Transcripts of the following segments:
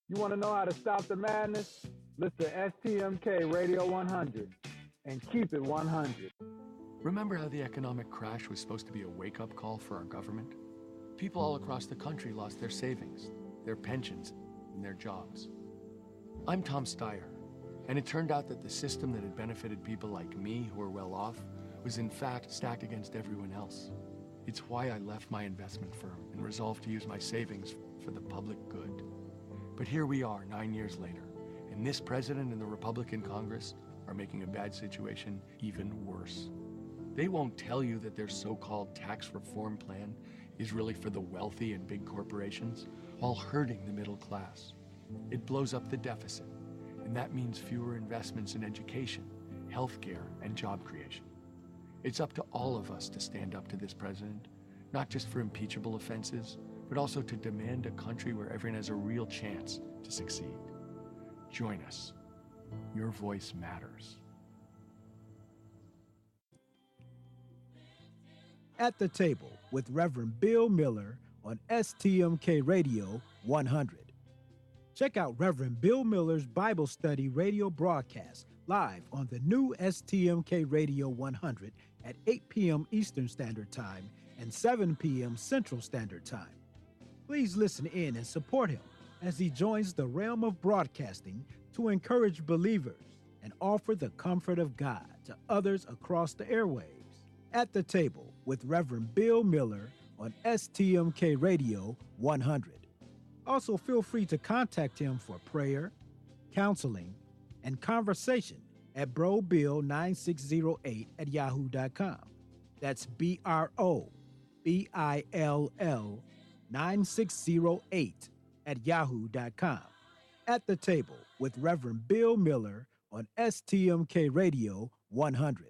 You want to know how to stop the madness? Listen to STMK Radio 100 and keep it 100. Remember how the economic crash was supposed to be a wake-up call for our government? People all across the country lost their savings, their pensions, and their jobs. I'm Tom Steyer, and it turned out that the system that had benefited people like me who were well off was in fact stacked against everyone else. It's why I left my investment firm and resolved to use my savings for the public good. But here we are 9 years later, and this president and the Republican Congress are making a bad situation even worse. They won't tell you that their so-called tax reform plan is really for the wealthy and big corporations while hurting the middle class. It blows up the deficit, and that means fewer investments in education, healthcare, and job creation. It's up to all of us to stand up to this president, not just for impeachable offenses, but also to demand a country where everyone has a real chance to succeed. Join us. Your voice matters. At the Table with Reverend Bill Miller on STMK Radio 100. Check out Reverend Bill Miller's Bible study radio broadcast live on the new STMK Radio 100 at 8 p.m. Eastern Standard Time and 7 p.m. Central Standard Time. Please listen in and support him as he joins the realm of broadcasting to encourage believers and offer the comfort of God to others across the airwaves. At the Table with Reverend Bill Miller on STMK Radio 100. Also, feel free to contact him for prayer, counseling, and conversation at brobill9608@yahoo.com. That's BROBILL 9608@yahoo.com. At the Table with Reverend Bill Miller on STMK Radio 100.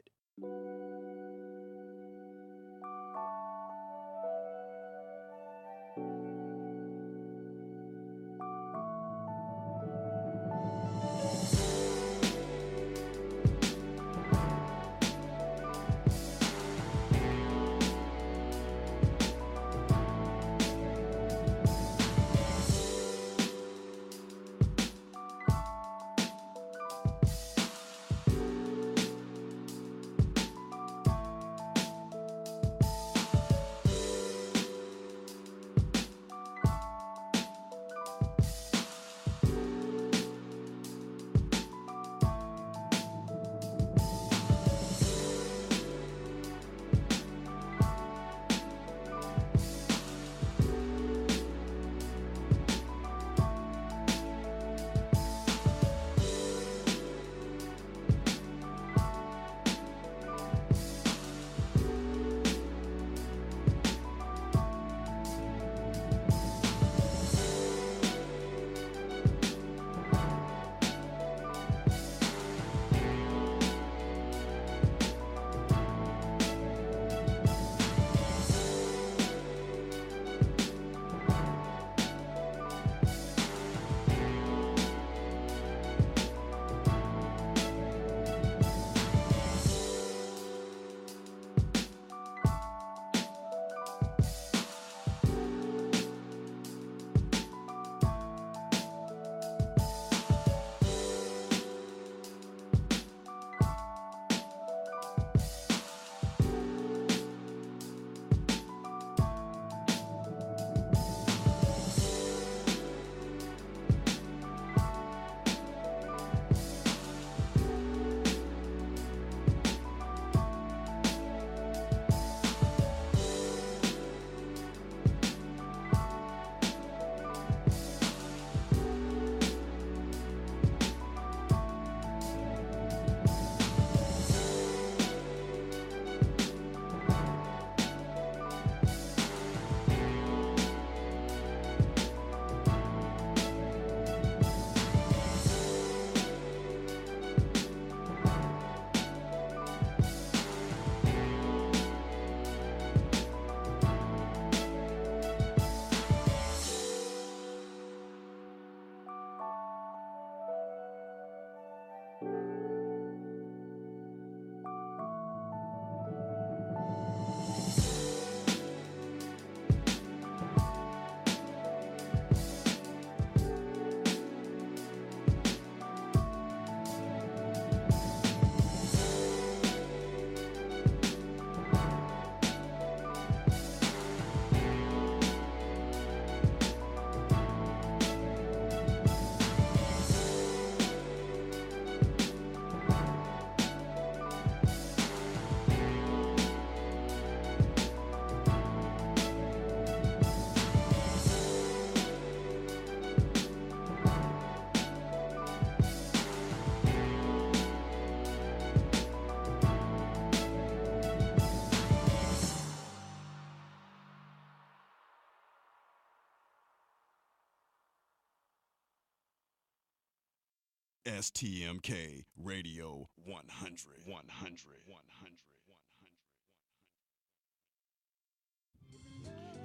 STMK Radio 100.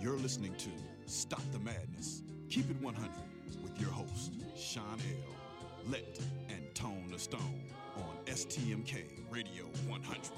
You're listening to Stop the Madness, Keep It 100 with your host, Sean L., Let, and Tone the Stone on STMK Radio 100.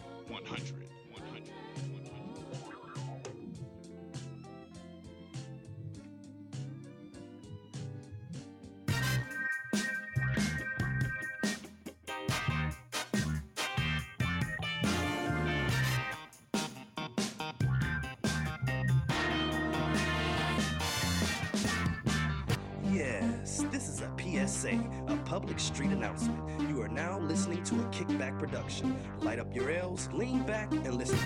Yes, this is a PSA, a public street announcement. You are now listening to a Kickback production. Light up your L's, lean back, and listen.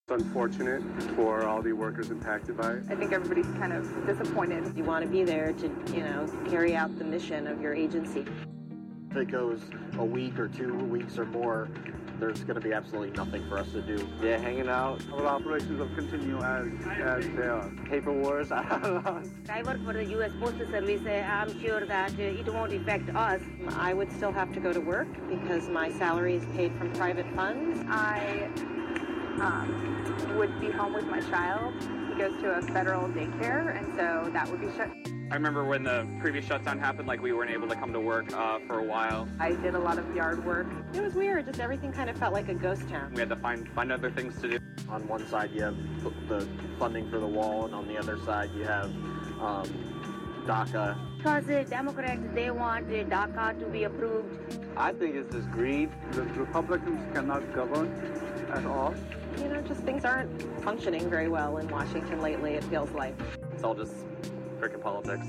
Unfortunate for all the workers impacted by it. I think everybody's kind of disappointed. You want to be there to, carry out the mission of your agency. If it goes a week or 2 weeks or more, there's going to be absolutely nothing for us to do. Yeah, hanging out. Our operations will continue as they are. Paper wars, I don't know. I work for the U.S. Postal Service. I'm sure that it won't affect us. I would still have to go to work because my salary is paid from private funds. I would be home with my child. He goes to a federal daycare, and so that would be shut. I remember when the previous shutdown happened, we weren't able to come to work for a while. I did a lot of yard work. It was weird, just everything kind of felt like a ghost town. We had to find other things to do. On one side you have the funding for the wall, and on the other side you have DACA. Because the Democrats, they want DACA to be approved. I think it's just greed. The Republicans cannot govern at all. Just things aren't functioning very well in Washington lately, it feels like. It's all just freaking politics.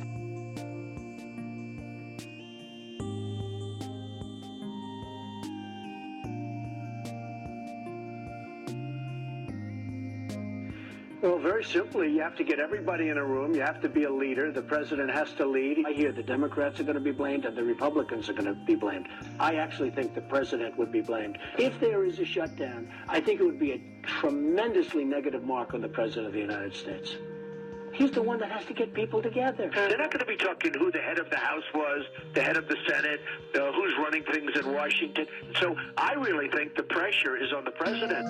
Well, very simply, you have to get everybody in a room. You have to be a leader. The president has to lead. I hear the Democrats are going to be blamed and the Republicans are going to be blamed. I actually think the president would be blamed. If there is a shutdown, I think it would be a tremendously negative mark on the president of the United States. He's the one that has to get people together. They're not going to be talking who the head of the House was, the head of the Senate, who's running things in Washington. So I really think the pressure is on the president.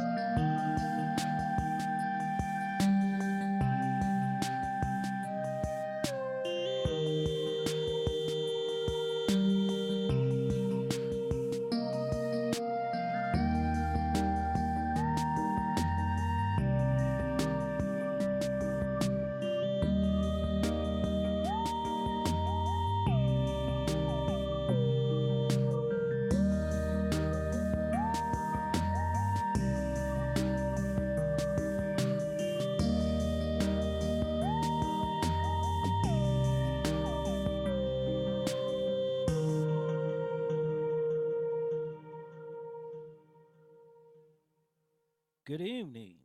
Good evening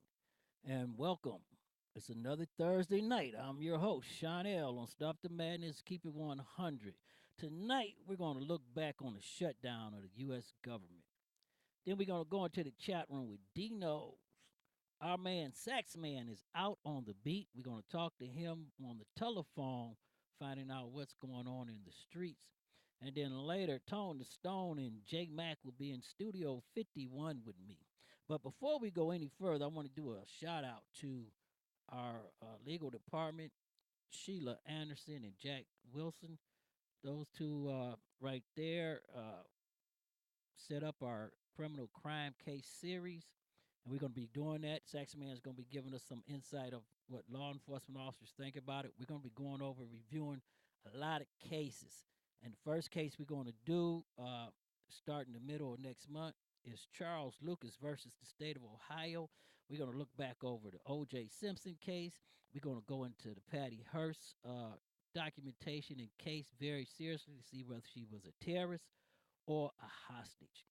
and welcome. It's another Thursday night. I'm your host, Sean L. on Stop the Madness, Keep It 100. Tonight, we're going to look back on the shutdown of the U.S. government. Then we're going to go into the chat room with D-Knows, Our man Sax Man is out on the beat. We're going to talk to him on the telephone, finding out what's going on in the streets. And then later, Tone the Stone and J Mac will be in Studio 51 with me. But before we go any further, I want to do a shout out to our legal department, Sheila Anderson and Jack Wilson. Those two right there set up our criminal crime case series, and we're going to be doing that. Saxon Man is going to be giving us some insight of what law enforcement officers think about it. We're going to be going over, reviewing a lot of cases. And the first case we're going to do, starting the middle of next month, is Charles Lucas versus the state of Ohio. We're going to look back over the O.J. Simpson case. We're going to go into the Patty Hearst documentation and case very seriously to see whether she was a terrorist or a hostage.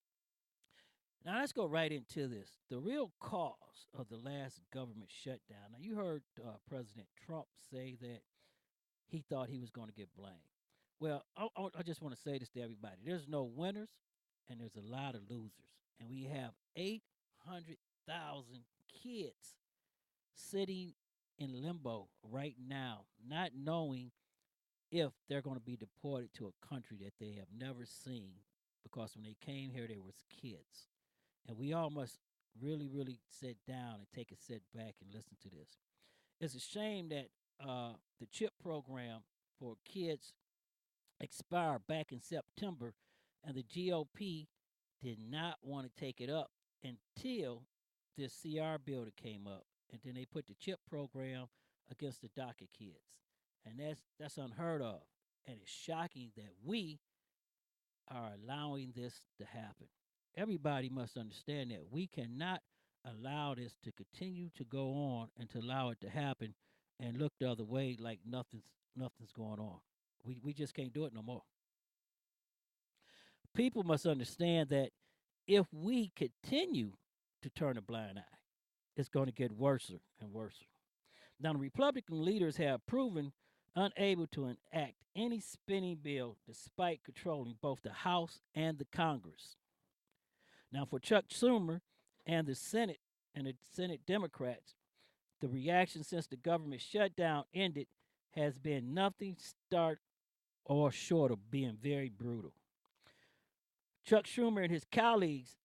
Now let's go right into this. The real cause of the last government shutdown. Now you heard President Trump say that he thought he was going to get blamed. Well, I just want to say this to everybody. There's no winners and there's a lot of losers. And we have 800,000 kids sitting in limbo right now, not knowing if they're going to be deported to a country that they have never seen, because when they came here, they were kids. And we all must really, really sit down and take a sit back and listen to this. It's a shame that the CHIP program for kids expired back in September, and the GOP did not want to take it up until this CR bill that came up. And then they put the CHIP program against the DACA kids. And that's unheard of. And it's shocking that we are allowing this to happen. Everybody must understand that we cannot allow this to continue to go on and to allow it to happen and look the other way like nothing's going on. We just can't do it no more. People must understand that if we continue to turn a blind eye, it's going to get worse and worse. Now, the Republican leaders have proven unable to enact any spending bill despite controlling both the House and the Congress. Now, for Chuck Schumer and the Senate Democrats, the reaction since the government shutdown ended has been nothing short of being very brutal. Chuck Schumer and his colleagues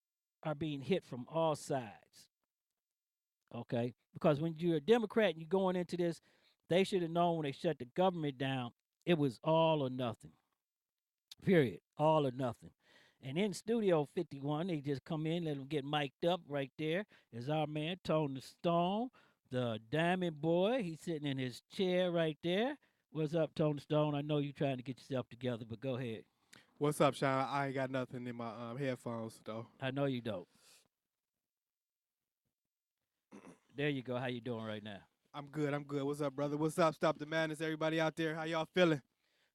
are being hit from all sides. Okay? Because when you're a Democrat and you're going into this, they should have known when they shut the government down, it was all or nothing. Period. All or nothing. And in Studio 51, they just come in, let them get mic'd up right there. Is our man, Tone the Stone, the Diamond Boy. He's sitting in his chair right there. What's up, Tone the Stone? I know you're trying to get yourself together, but go ahead. What's up, Sean? I ain't got nothing in my headphones, though. I know you don't. There you go. How you doing right now? I'm good. What's up, brother? What's up? Stop the madness, everybody out there. How y'all feeling?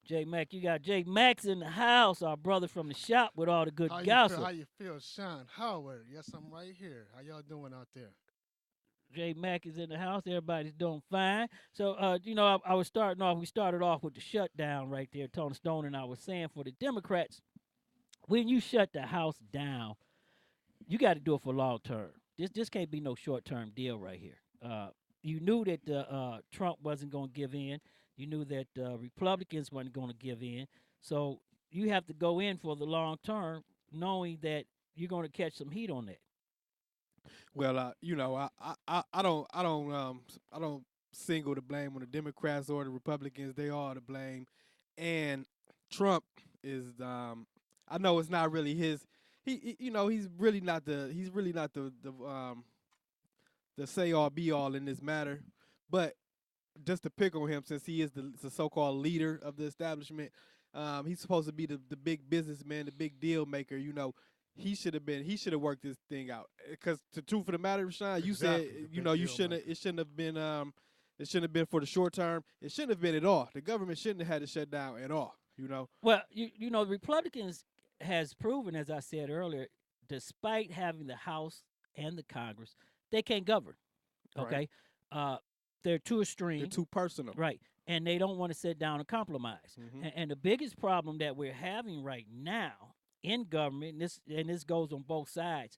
J Mac, you got J Max in the house, our brother from the shop with all the good gossip. How you feel, Sean Howard? Yes, I'm right here. How y'all doing out there? J Mac is in the house. Everybody's doing fine. So, I was starting off. We started off with the shutdown right there. Tony Stone and I was saying for the Democrats, when you shut the House down, you got to do it for long term. This can't be no short term deal right here. You knew that Trump wasn't going to give in. You knew that Republicans weren't going to give in. So you have to go in for the long term, knowing that you're going to catch some heat on that. Well, I don't single the blame on the Democrats or the Republicans. They are to blame, and Trump is. I know it's not really his. He's really not the say all be all in this matter, but just to pick on him, since he is the so-called leader of the establishment, he's supposed to be the big businessman, the big deal maker. He should have worked this thing out. Because the truth of the matter, Sean, you said it shouldn't have been for the short term. It shouldn't have been at all. The government shouldn't have had to shut down at all. Well, the Republicans has proven, as I said earlier, despite having the House and the Congress, they can't govern. Okay. Right. They're too extreme. They're too personal. Right. And they don't want to sit down and compromise. Mm-hmm. And the biggest problem that we're having right now in government, and this goes on both sides,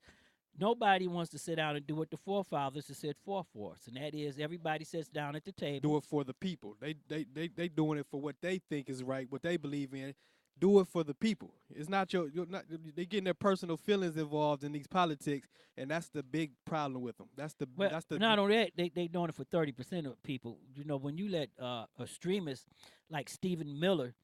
nobody wants to sit down and do what the forefathers have said for us, and that is everybody sits down at the table. Do it for the people. They doing it for what they think is right, what they believe in. Do it for the people. It's not your not. They getting their personal feelings involved in these politics, and that's the big problem with them. That's the Not only that, they doing it for 30% of people. You know, when you let extremists like Stephen Miller.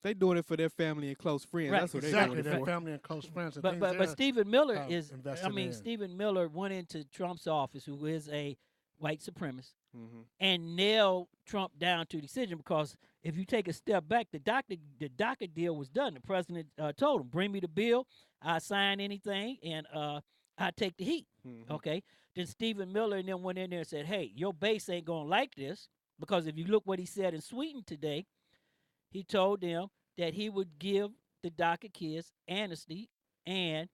They doing it for their family and close friends. Right. That's what Exactly, they doing it their for. family and close friends. And But Stephen Miller is. invested in. Stephen Miller went into Trump's office, who is a white supremacist, Mm-hmm. and nailed Trump down to a decision. Because if you take a step back, the DACA deal was done. The president told him, "Bring me the bill. I sign anything, and I take the heat." Mm-hmm. Okay. Then Stephen Miller and them went in there and said, "Hey, your base ain't gonna like this, because if you look what he said in Sweden today, he told them that he would give the DACA kids amnesty, and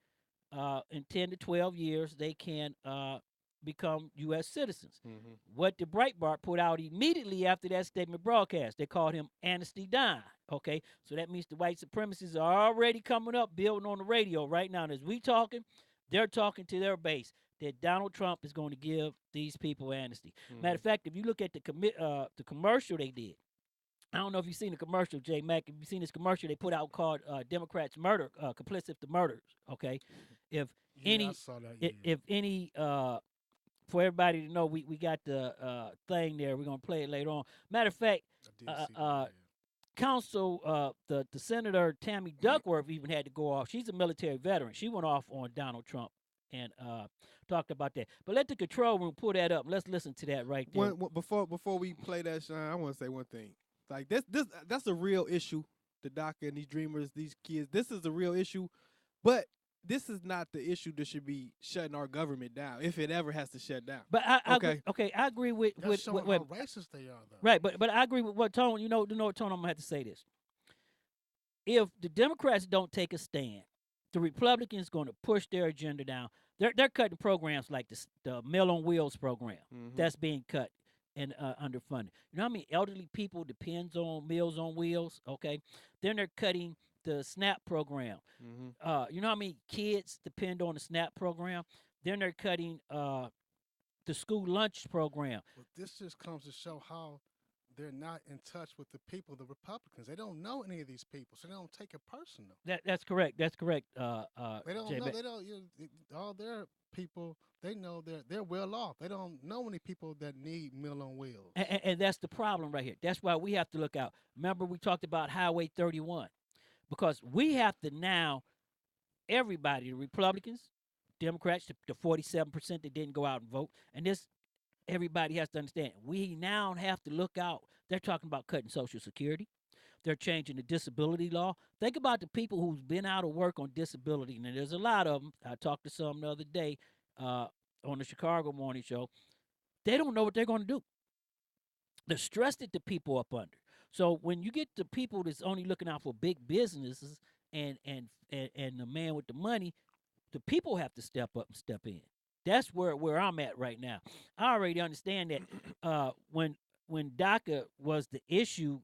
in 10 to 12 years they can become U.S. citizens." Mm-hmm. What the Breitbart put out immediately after that statement broadcast, they called him Amnesty Dime. Okay, so that means the white supremacists are already coming up, building on the radio right now. And as we talking, they're talking to their base that Donald Trump is going to give these people amnesty. Mm-hmm. Matter of fact, if you look at the commercial they did, I don't know if you've seen the commercial, J Mac. If you've seen this commercial they put out called "Democrats Murder, Complicit to Murders." Okay, if I saw that, if any, for everybody to know, we got the thing there. We're gonna play it later on. Matter of fact, Council, the Senator Tammy Duckworth even had to go off. She's a military veteran. She went off on Donald Trump and talked about that. But let the control room pull that up. Let's listen to that right there. Before we play that, Sean, I want to say one thing. Like that's a real issue. The DACA and these dreamers, these kids. This is a real issue, but this is not the issue that should be shutting our government down, if it ever has to shut down. But I agree with That's showing how racist they are, though. Right, but I agree with what Tone. You know what, Tone. I'm gonna have to say this. If the Democrats don't take a stand, the Republicans going to push their agenda down. They're cutting programs like the Meal on Wheels program that's being cut and underfunded. You know how many elderly people depends on Meals on Wheels? Okay, then they're cutting the SNAP program. You know how many kids depend on the SNAP program? Then they're cutting the school lunch program. Well, this just comes to show how they're not in touch with the people, the Republicans. They don't know any of these people, so they don't take it personal. That's correct. That's correct. They don't know. They don't. All their people, they know they're well off. They don't know any people that need Meal on Wheels. And that's the problem right here. That's why we have to look out. Remember, we talked about Highway 31, because we have to now, everybody, the Republicans, Democrats, the 47% that didn't go out and vote, and this, everybody has to understand, we now have to look out. They're talking about cutting Social Security. They're changing the disability law. Think about the people who's been out of work on disability, and there's a lot of them. I talked to some the other day on the Chicago Morning Show. They don't know what they're going to do. The stress that the people up under. So when you get the people that's only looking out for big businesses and the man with the money, the people have to step up and step in. That's where I'm at right now. I already understand that when DACA was the issue,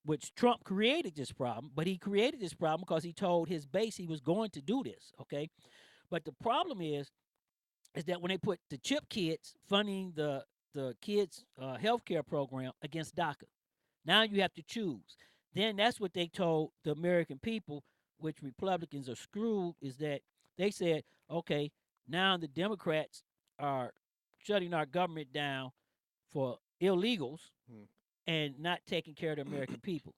which Trump created this problem, but he created this problem because he told his base he was going to do this, okay? But the problem is that when they put the CHIP kids funding the kids' healthcare program against DACA, now you have to choose. Then that's what they told the American people, which Republicans are screwed, is that they said, okay, now the Democrats are shutting our government down for illegals and not taking care of the American people.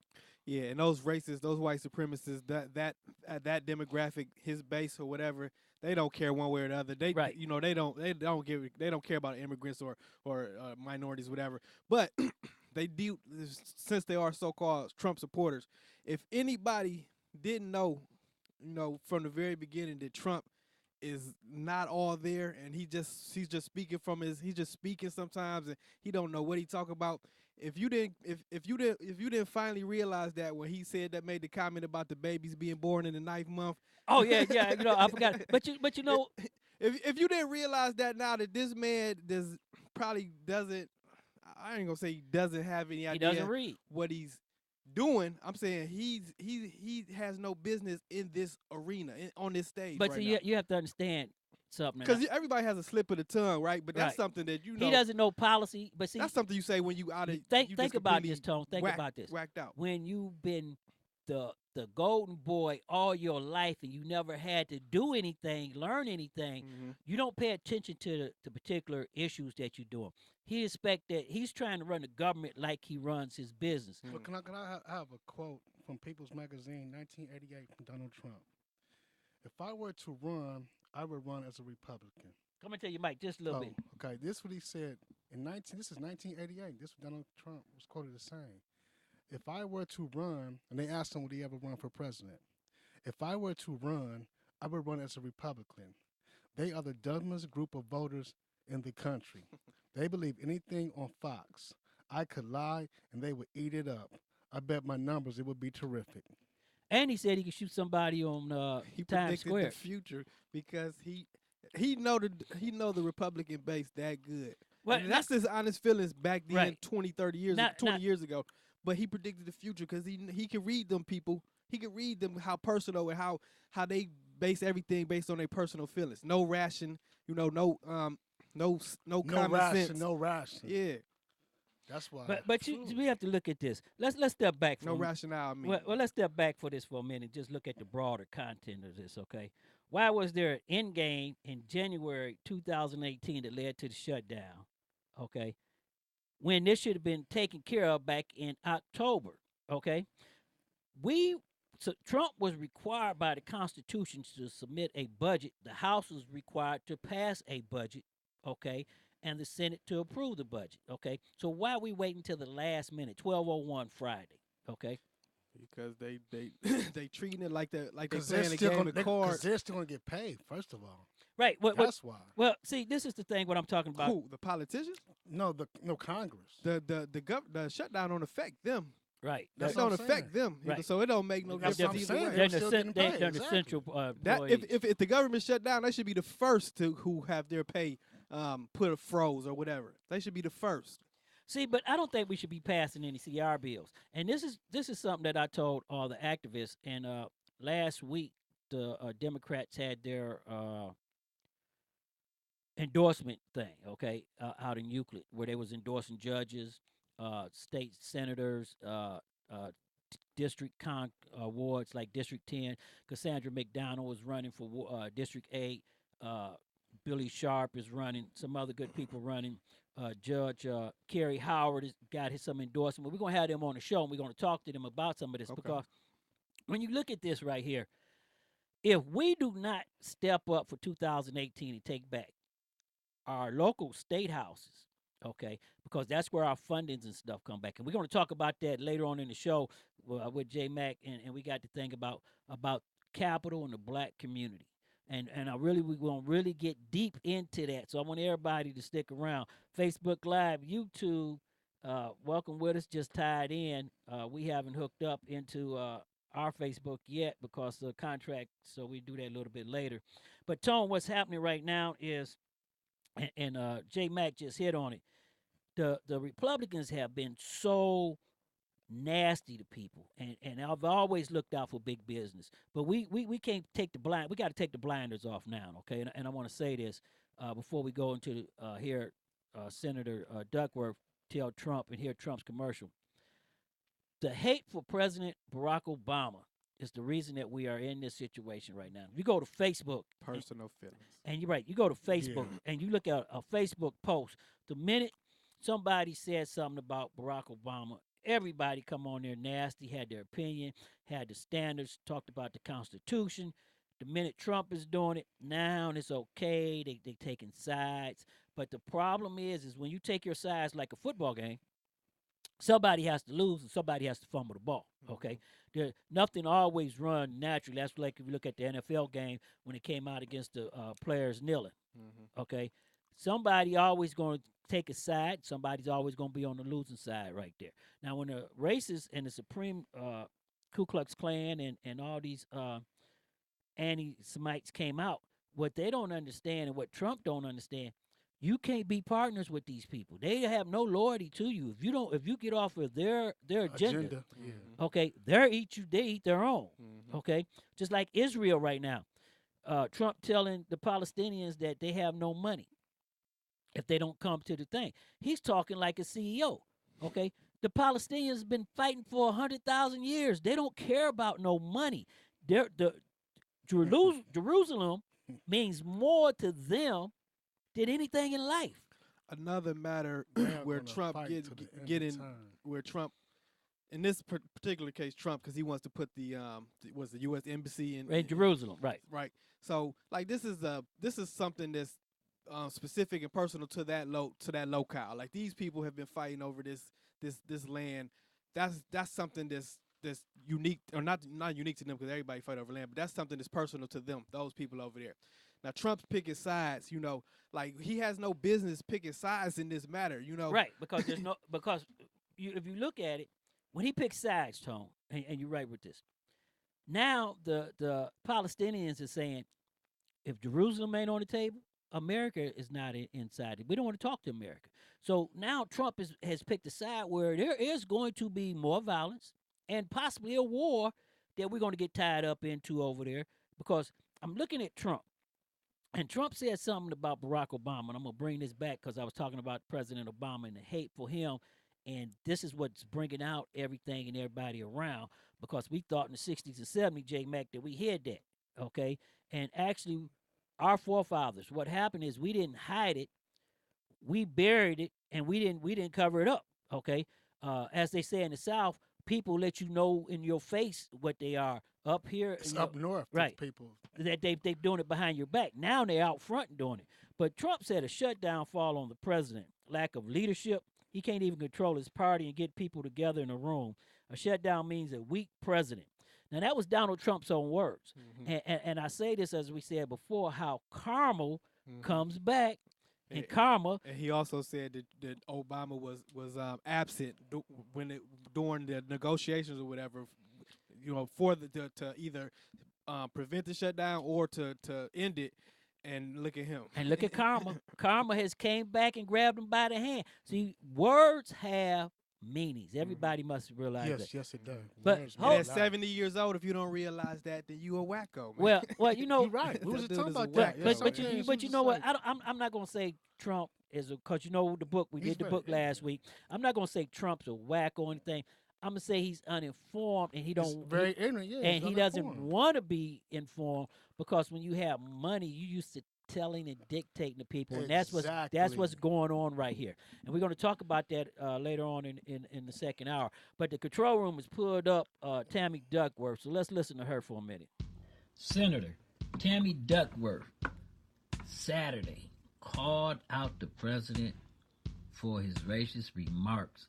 Yeah, and those racists, those white supremacists, that demographic, his base or whatever, they don't care one way or the other. They don't care about immigrants or minorities, whatever. But they do, since they are so-called Trump supporters. If anybody didn't know, from the very beginning that Trump is not all there, and he's just speaking he's just speaking sometimes, and he don't know what he talking about. If you didn't finally realize that when he made the comment about the babies being born in the 9th month. Oh yeah, I forgot. But you know, if you didn't realize that now, that this man probably doesn't, I ain't gonna say he doesn't have any idea. He doesn't read what he's doing. I'm saying he has no business in this arena, on this stage. But right see, now. you have to understand, something. Because everybody has a slip of the tongue, right? But that's something that you know. He doesn't know policy, but see, that's something you say when you out of. Think about this, Tone. Think about this. Whacked out. When you've been the golden boy all your life and you never had to do anything, learn anything, you don't pay attention to the particular issues that you're doing. He expect that he's trying to run the government like he runs his business. But can I have a quote from People's Magazine, 1988, from Donald Trump? If I were to run, I would run as a Republican. Come and tell you, Mike, just a little bit. Okay, this is what he said this is 1988. This is Donald Trump was quoted as saying, if I were to run, and they asked him would he ever run for president. If I were to run, I would run as a Republican. They are the dumbest group of voters in the country. They believe anything on Fox. I could lie, and they would eat it up. I bet my numbers, it would be terrific. And he said he could shoot somebody on Times Square. The future because he know the Republican base that good. Well, that's his honest feelings back then, right. 20, 30 years, 20 years ago. But he predicted the future because he can read them people. He can read them how personal and how they base everything based on their personal feelings. No ration, no common sense. No ration. Yeah. That's why. But we have to look at this. Let's step back. No rationale. I mean. Well, let's step back for this for a minute. Just look at the broader content of this, okay? Why was there an end game in January 2018 that led to the shutdown, okay? When this should have been taken care of back in October, okay? So Trump was required by the Constitution to submit a budget. The House was required to pass a budget, okay? And the Senate to approve the budget, okay? So why are we waiting till the last minute, 12:01 Friday, okay? Because they treating it like they playing a game of cards. Because they're still going to get paid, first of all. Right. That's why. Well, see, this is the thing. What I'm talking about. Who? The politicians? No, Congress. The shutdown don't affect them. Right. That don't affect them. Right. So it don't make no difference either way. They're the central employees. If the government shut down, they should be the first who have their pay put a froze or whatever. They should be the first. See, but I don't think we should be passing any CR bills. And this is something that I told all the activists. And last week, the Democrats had their endorsement thing, okay, out in Euclid, where they was endorsing judges, state senators, district wards like District 10. Cassandra McDonald was running for District 8. Billy Sharp is running. Some other good people running. Judge Kerry Howard has got some endorsement. We're going to have them on the show, and we're going to talk to them about some of this because when you look at this right here, if we do not step up for 2018 and take back our local state houses, okay, because that's where our fundings and stuff come back. And we're going to talk about that later on in the show with J Mac, and we got to think about capital and the black community. And we're going to really get deep into that. So I want everybody to stick around. Facebook Live, YouTube, welcome with us, just tied in. We haven't hooked up into our Facebook yet because of the contract, so we do that a little bit later. But, Tone, what's happening right now is, and J Mac just hit on it, the Republicans have been so nasty to people, and I've always looked out for big business, but we can't take we got to take the blinders off now, okay? And I want to say this before we go into hear Senator Duckworth tell Trump and hear Trump's commercial. The hate for President Barack Obama is the reason that we are in this situation right now. You go to Facebook, personal feelings, and you're right. You go to Facebook and you look at a Facebook post. The minute somebody said something about Barack Obama, everybody come on there nasty, had their opinion, had the standards, talked about the Constitution. The minute Trump is doing it, now it's okay. They taking sides. But the problem is when you take your sides like a football game, somebody has to lose and somebody has to fumble the ball, okay? Nothing always run naturally. That's like if you look at the NFL game when it came out against the players kneeling, okay? Somebody always going to take a side. Somebody's always going to be on the losing side right there. Now, when the racists and the Supreme Ku Klux Klan and all these anti-Semites came out, what they don't understand and what Trump don't understand, you can't be partners with these people. They have no loyalty to you. If you get off of their agenda. Okay, they eat their own. Okay, just like Israel right now. Trump telling the Palestinians that they have no money if they don't come to the thing. He's talking like a CEO, okay? The Palestinians been fighting for 100,000 years. They don't care about no money. Jerusalem means more to them than anything in life. Another matter where Trump where Trump, in this particular case, Trump, because he wants to put the U.S. embassy in Jerusalem, right? Right. So, like, this is something that's specific and personal to that locale. Like, these people have been fighting over this land. That's something that's unique, or not unique to them, because everybody fight over land, but that's something that's personal to them, those people over there. Now, Trump's picking sides, like, he has no business picking sides in this matter, Right, because if you look at it, when he picks sides, Tone, and you're right with this, now the Palestinians are saying, if Jerusalem ain't on the table, America is not inside it. We don't want to talk to America. So now Trump has picked a side where there is going to be more violence and possibly a war that we're going to get tied up into over there, because I'm looking at Trump. And Trump said something about Barack Obama, and I'm going to bring this back because I was talking about President Obama and the hate for him, and this is what's bringing out everything and everybody around, because we thought in the 60s and 70s, J-Mac, that we hid that, okay? And actually, our forefathers, what happened is we didn't hide it, we buried it, and we didn't cover it up, okay? As they say in the South, people let you know in your face what they are. Up here, it's up north, right? People that they doing it behind your back. Now they're out front and doing it. But Trump said a shutdown fall on the president. Lack of leadership. He can't even control his party and get people together in a room. A shutdown means a weak president. Now that was Donald Trump's own words. And I say this, as we said before, how karma comes back. And karma. And he also said that Obama was absent during the negotiations or whatever, for to either prevent the shutdown or to end it. And look at him. And look at karma. Karma has came back and grabbed him by the hand. See, words have meanings. Everybody must realize that. Yes, it does. But at 70 years old, if you don't realize that, then you a wacko, man. Well, you're right. We was talking about that. But you know what? I'm not gonna say Trump is because the book we did the book last week. I'm not gonna say Trump's a whack or anything. I'm gonna say he's uninformed and he ignorant, and he doesn't want to be informed, because when you have money, you used to telling and dictating to people, and that's what's going on right here. And we're going to talk about that later on in the second hour. But the control room has pulled up Tammy Duckworth, so let's listen to her for a minute. Senator Tammy Duckworth Saturday called out the president for his racist remarks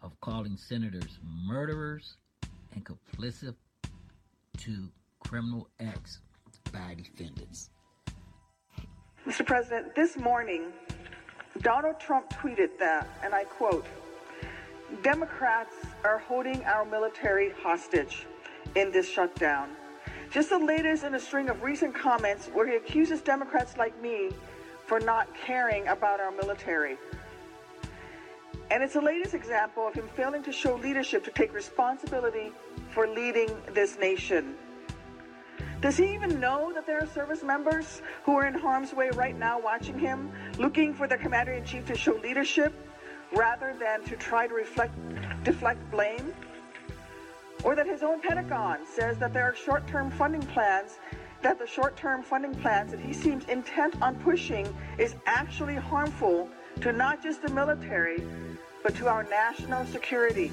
of calling senators murderers and complicit to criminal acts by defendants. Mr. President, this morning, Donald Trump tweeted that, and I quote, "Democrats are holding our military hostage in this shutdown." Just the latest in a string of recent comments where he accuses Democrats like me for not caring about our military. And it's the latest example of him failing to show leadership to take responsibility for leading this nation. Does he even know that there are service members who are in harm's way right now watching him, looking for the commander-in-chief to show leadership rather than to try to deflect blame? Or that his own Pentagon says that there are short-term funding plans, that the short-term funding plans that he seems intent on pushing is actually harmful to not just the military, but to our national security.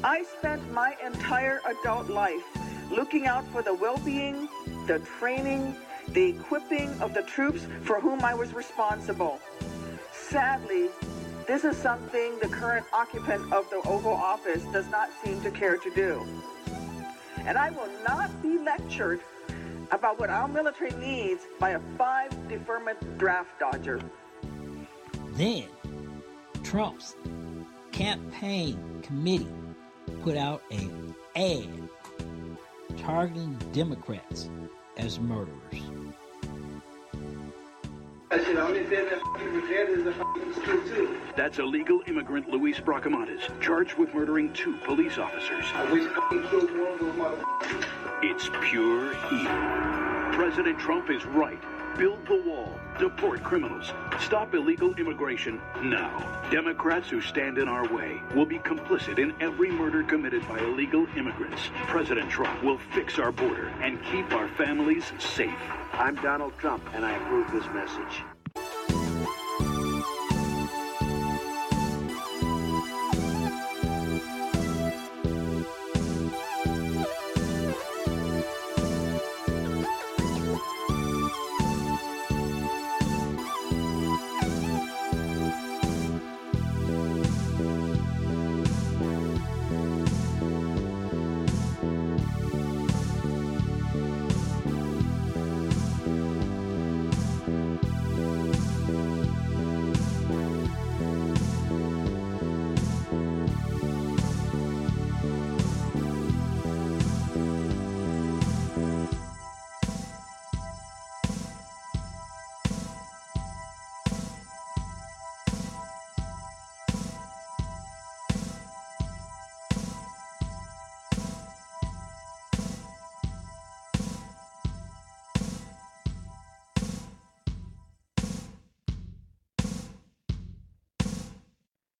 I spent my entire adult life looking out for the well-being, the training, the equipping of the troops for whom I was responsible. Sadly, this is something the current occupant of the Oval Office does not seem to care to do. And I will not be lectured about what our military needs by a 5 deferment draft dodger. Then, Trump's campaign committee put out an ad targeting Democrats as murderers. That's illegal immigrant Luis Bracamontes, charged with murdering 2 police officers. It's pure evil. President Trump is right. Build the wall. Deport criminals. Stop illegal immigration now. Democrats who stand in our way will be complicit in every murder committed by illegal immigrants. President Trump will fix our border and keep our families safe. I'm Donald Trump, and I approve this message.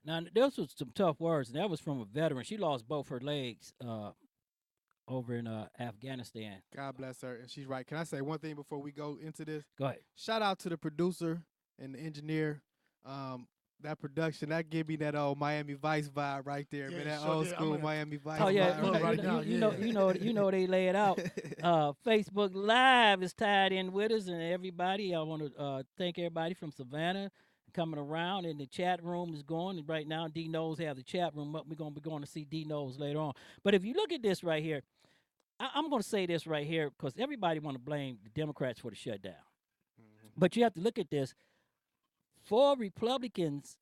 Now, those was some tough words, and that was from a veteran. She lost both her legs over in Afghanistan. God bless her, and she's right. Can I say one thing before we go into this? Go ahead. Shout out to the producer and the engineer. That production, that gave me that old Miami Vice vibe right there, man. That old school Miami Vice vibe. Right now. You know they lay it out. Facebook Live is tied in with us, and everybody. I want to thank everybody from Savannah coming around, and the chat room is going. And right now, D Knows have the chat room up. We're going to be going to see D Knows later on. But if you look at this right here, I'm going to say this right here because everybody want to blame the Democrats for the shutdown. Mm-hmm. But you have to look at this. 4 Republicans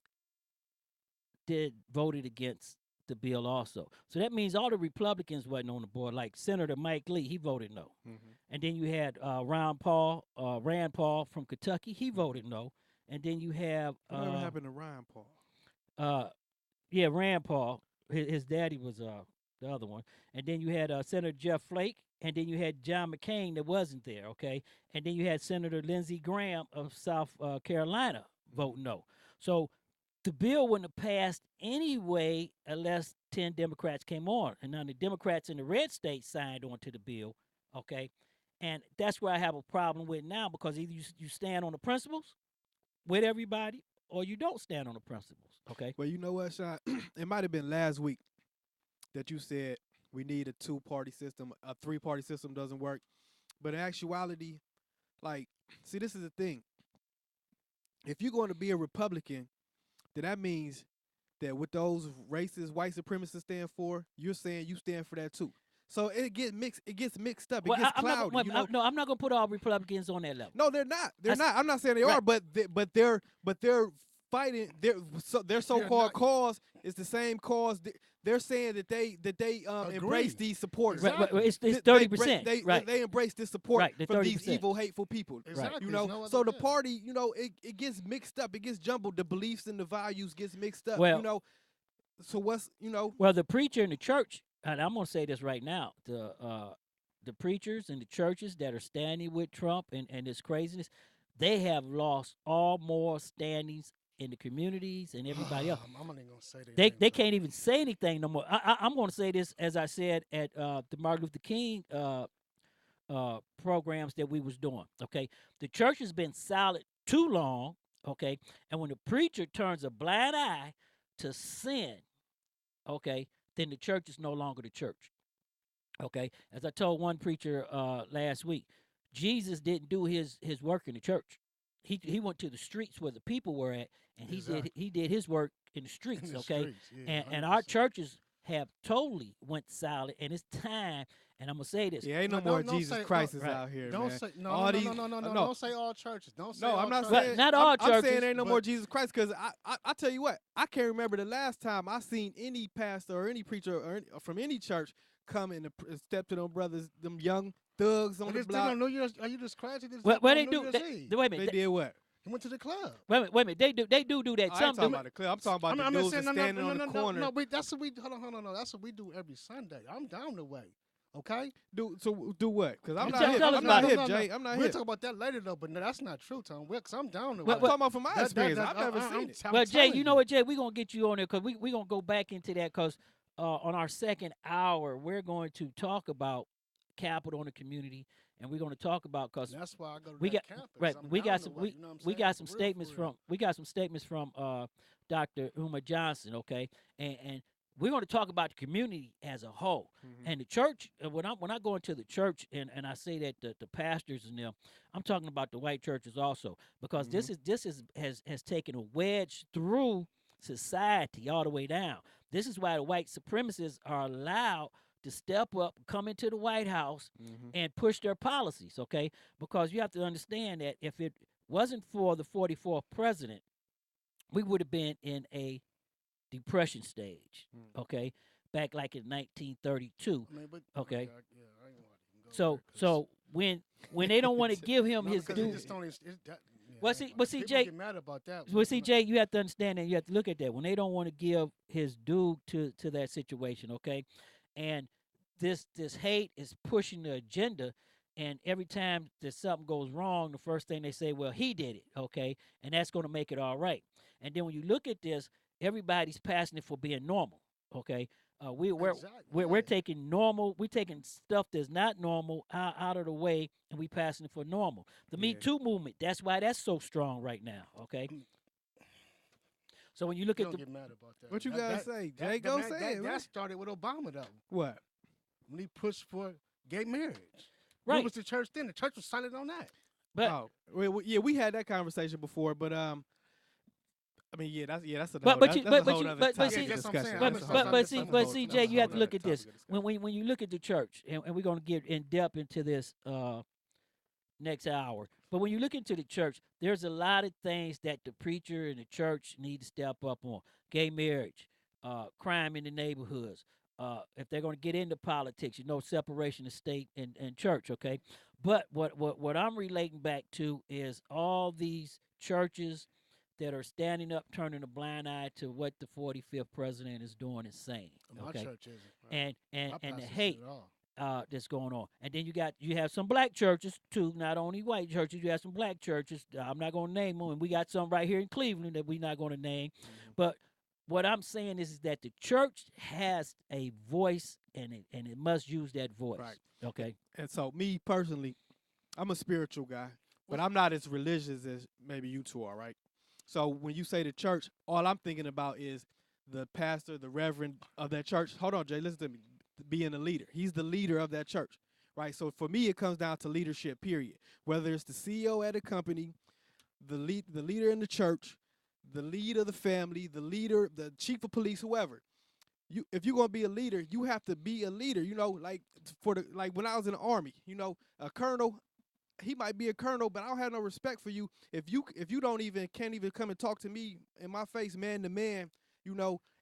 voted against the bill also. So that means all the Republicans wasn't on the board. Like Senator Mike Lee, he voted no. Mm-hmm. And then you had Rand Paul from Kentucky, he voted no. And then you have whatever happened to Rand Paul? Rand Paul. His daddy was the other one. And then you had Senator Jeff Flake, and then you had John McCain that wasn't there, okay? And then you had Senator Lindsey Graham of South Carolina vote no. So the bill wouldn't have passed anyway unless 10 Democrats came on. And now the Democrats in the red states signed on to the bill, okay? And that's where I have a problem with now, because either you stand on the principles with everybody or you don't stand on the principles, okay? Well, you know what, Sean? It might have been last week that you said we need a 2-party system, a 3-party system doesn't work. But in actuality, like, see, this is the thing. If you're going to be a Republican, then that means that what those racist white supremacists stand for, you're saying you stand for that too. So it gets mixed. It gets mixed up. It gets cloudy. No, I'm not gonna put all Republicans on that level. No, they're not. They're not. I'm not saying they are, but they're fighting. Their so-called cause is the same cause. They're saying that they embrace these supporters. Right. It's 30%. They embrace this support the from these evil, hateful people. Exactly. You know, so the party, you know, it gets mixed up. It gets jumbled. The beliefs and the values gets mixed up. Well, you know, so what's, you know? Well, the preacher in the church, and I'm going to say this right now, the preachers and the churches that are standing with Trump and this craziness, they have lost all moral standings in the communities and everybody else. I'm not even gonna say they can't even say anything no more. I'm going to say this, as I said at the Martin Luther King programs that we was doing. Okay, the church has been silent too long. Okay, and when the preacher turns a blind eye to sin, okay, then the church is no longer the church. Okay, as I told one preacher last week, Jesus didn't do his work in the church. He went to the streets where the people were at, and he did his work in the streets. Okay, and our churches have totally went silent, and it's time. And I'm gonna say this: ain't no more Jesus Christ out here, don't man. Say no. Don't say all churches. Don't say. No, I'm not saying not all churches. I'm saying ain't no more Jesus Christ, because I tell you what, I can't remember the last time I seen any pastor or any preacher or from any church come and step to them brothers, them young thugs on the block. Are you just crazy? What they do? Wait a minute. They did what? He went to the club. Wait a minute. They do that. I'm talking about the club. I'm talking about the dudes standing on the corner. No, that's what we. Hold on. That's what we do every Sunday. I'm down the way. Okay? Do what? Because I'm You not tell- hip. tell us I'm not about hip, it. Jay. I'm not We'll hip. talk about that later, though, but no, that's not true, Tom. Because I'm down to I'm talking about from my experience. I've never seen it. Well, Jay, you know what, Jay? We're going to get you on there because we're going to go back into that because on our second hour, we're going to talk about capital in the community, and we're going to talk about because that's why I go to we that got campus. right. I'm We down got to some what, you know what I'm we saying? got some For real, statements for real. from Dr. Uma Johnson. Okay, and we're going to talk about the community as a whole and the church. When I go into the church and I say that the pastors and them, I'm talking about the white churches also because this has taken a wedge through society all the way down. This is why the white supremacists are allowed to step up, come into the White House, and push their policies, okay? Because you have to understand that if it wasn't for the 44th president, we would have been in a depression stage, okay? Back like in 1932, okay? So when they don't want to give him his due. Well, see, Jay. Get mad about that. Well, see, Jay, you have to understand that. You have to look at that. When they don't want to give his due to that situation, okay? And this hate is pushing the agenda, and every time that something goes wrong, the first thing they say, well, he did it, okay? And that's going to make it all right. And then when you look at this, everybody's passing it for being normal, okay? We're taking normal, we're taking stuff that's not normal out of the way, and we passing it for normal. The Me Too movement, that's why that's so strong right now, okay? So when you look at get mad about that. What you guys say? Jay, go say it. That started with Obama, though. What? When he pushed for gay marriage. Right. Where was the church then? The church was silent on that. But we had that conversation before, but I mean, that's a see, Jay, you have to look at this. When you look at the church, and we're going to get in depth into this next hour. But when you look into the church, there's a lot of things that the preacher and the church need to step up on. Gay marriage, crime in the neighborhoods. If they're going to get into politics, separation of state and church, okay? But what I'm relating back to is all these churches that are standing up, turning a blind eye to what the 45th president is doing and saying. Okay? My church isn't. And the hate that's going on. And then you have some black churches too, not only white churches. You have some black churches. I'm not going to name them, and we got some right here in Cleveland that we're not going to name. But what I'm saying is that the church has a voice, and it must use that voice. Right. Okay. And so, me personally, I'm a spiritual guy, but I'm not as religious as maybe you two are, right? So when you say the church, all I'm thinking about is the pastor, the reverend of that church. Hold on, Jay, listen to me. Being a leader. He's the leader of that church, right? So for me, it comes down to leadership, period. Whether it's the CEO at a company, the leader in the church, the lead of the family, the leader, the chief of police, whoever. If you're gonna be a leader, you have to be a leader. Like when I was in the Army, a colonel, he might be a colonel, but I don't have no respect for you if you can't even come and talk to me in my face, man to man,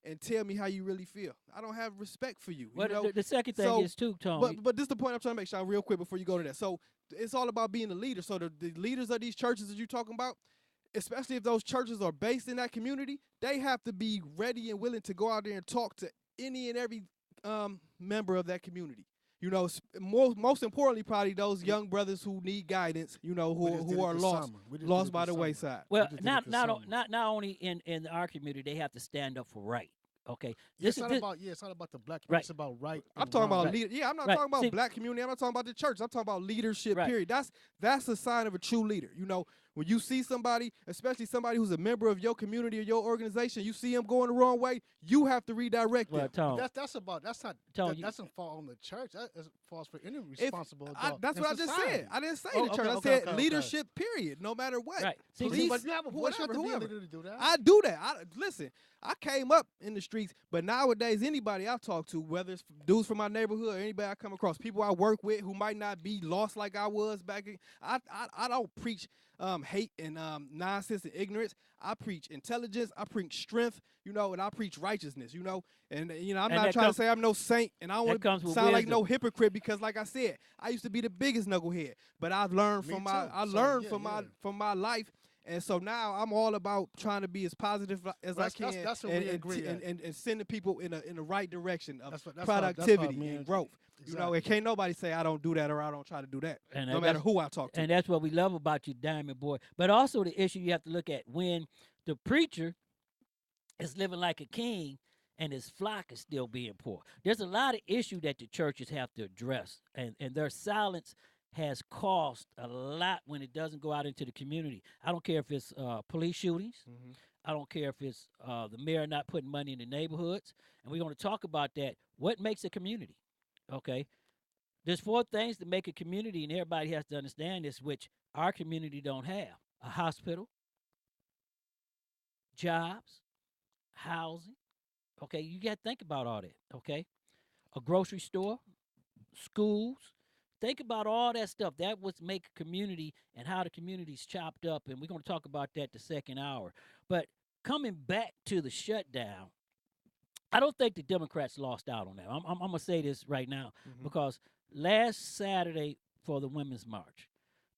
and tell me how you really feel. I don't have respect for you. Well, the second thing is too, Tony. But this is the point I'm trying to make, Sean, real quick before you go to that. So it's all about being a leader. So the leaders of these churches that you're talking about, especially if those churches are based in that community, they have to be ready and willing to go out there and talk to any and every member of that community. Most importantly, probably those young brothers who need guidance, who are lost by the wayside. Well, not only in our community, they have to stand up for right. Okay, it's not about the black community. Right. It's about right. I'm talking about right. I'm not right. talking about See, black community. I'm not talking about the church. I'm talking about leadership. Right. Period. That's a sign of a true leader. When you see somebody, especially somebody who's a member of your community or your organization, you see them going the wrong way, you have to redirect them. That doesn't fall on the church. That falls for any responsible adult. That's what society. I just said. I didn't say the church. I said leadership. Period. No matter what. Right. Police, but you have a voice. You have to be a leader to do that. I do that. Listen, I came up in the streets, but nowadays anybody I talk to, whether it's dudes from my neighborhood or anybody I come across, people I work with who might not be lost like I was back in, I don't preach hate and nonsense and ignorance. I preach intelligence. I preach strength, and I preach righteousness, And I'm not trying to say I'm no saint, and I don't want to sound like no hypocrite because, like I said, I used to be the biggest knucklehead. But I've learned from my life, And so now I'm all about trying to be as positive as I can, that's what we agree at. and sending people in the right direction of That's productivity what and growth. Exactly. You know, and can't nobody say I don't do that or I don't try to do that, And no matter who I talk to. And that's what we love about you, Diamond Boy. But also the issue you have to look at when the preacher is living like a king and his flock is still being poor. There's a lot of issue that the churches have to address, and their silence has cost a lot when it doesn't go out into the community. I don't care if it's police shootings. Mm-hmm. I don't care if it's the mayor not putting money in the neighborhoods. And we're going to talk about that. What makes a community? Okay. There's 4 things that make a community, and everybody has to understand this, which our community don't have. A hospital, jobs, housing. Okay, you got to think about all that. Okay. A grocery store, schools. Think about all that stuff. That would make a community and how the community's chopped up, and we're going to talk about that the second hour. But coming back to the shutdown, I don't think the Democrats lost out on that. I'm going to say this right now because last Saturday for the Women's March,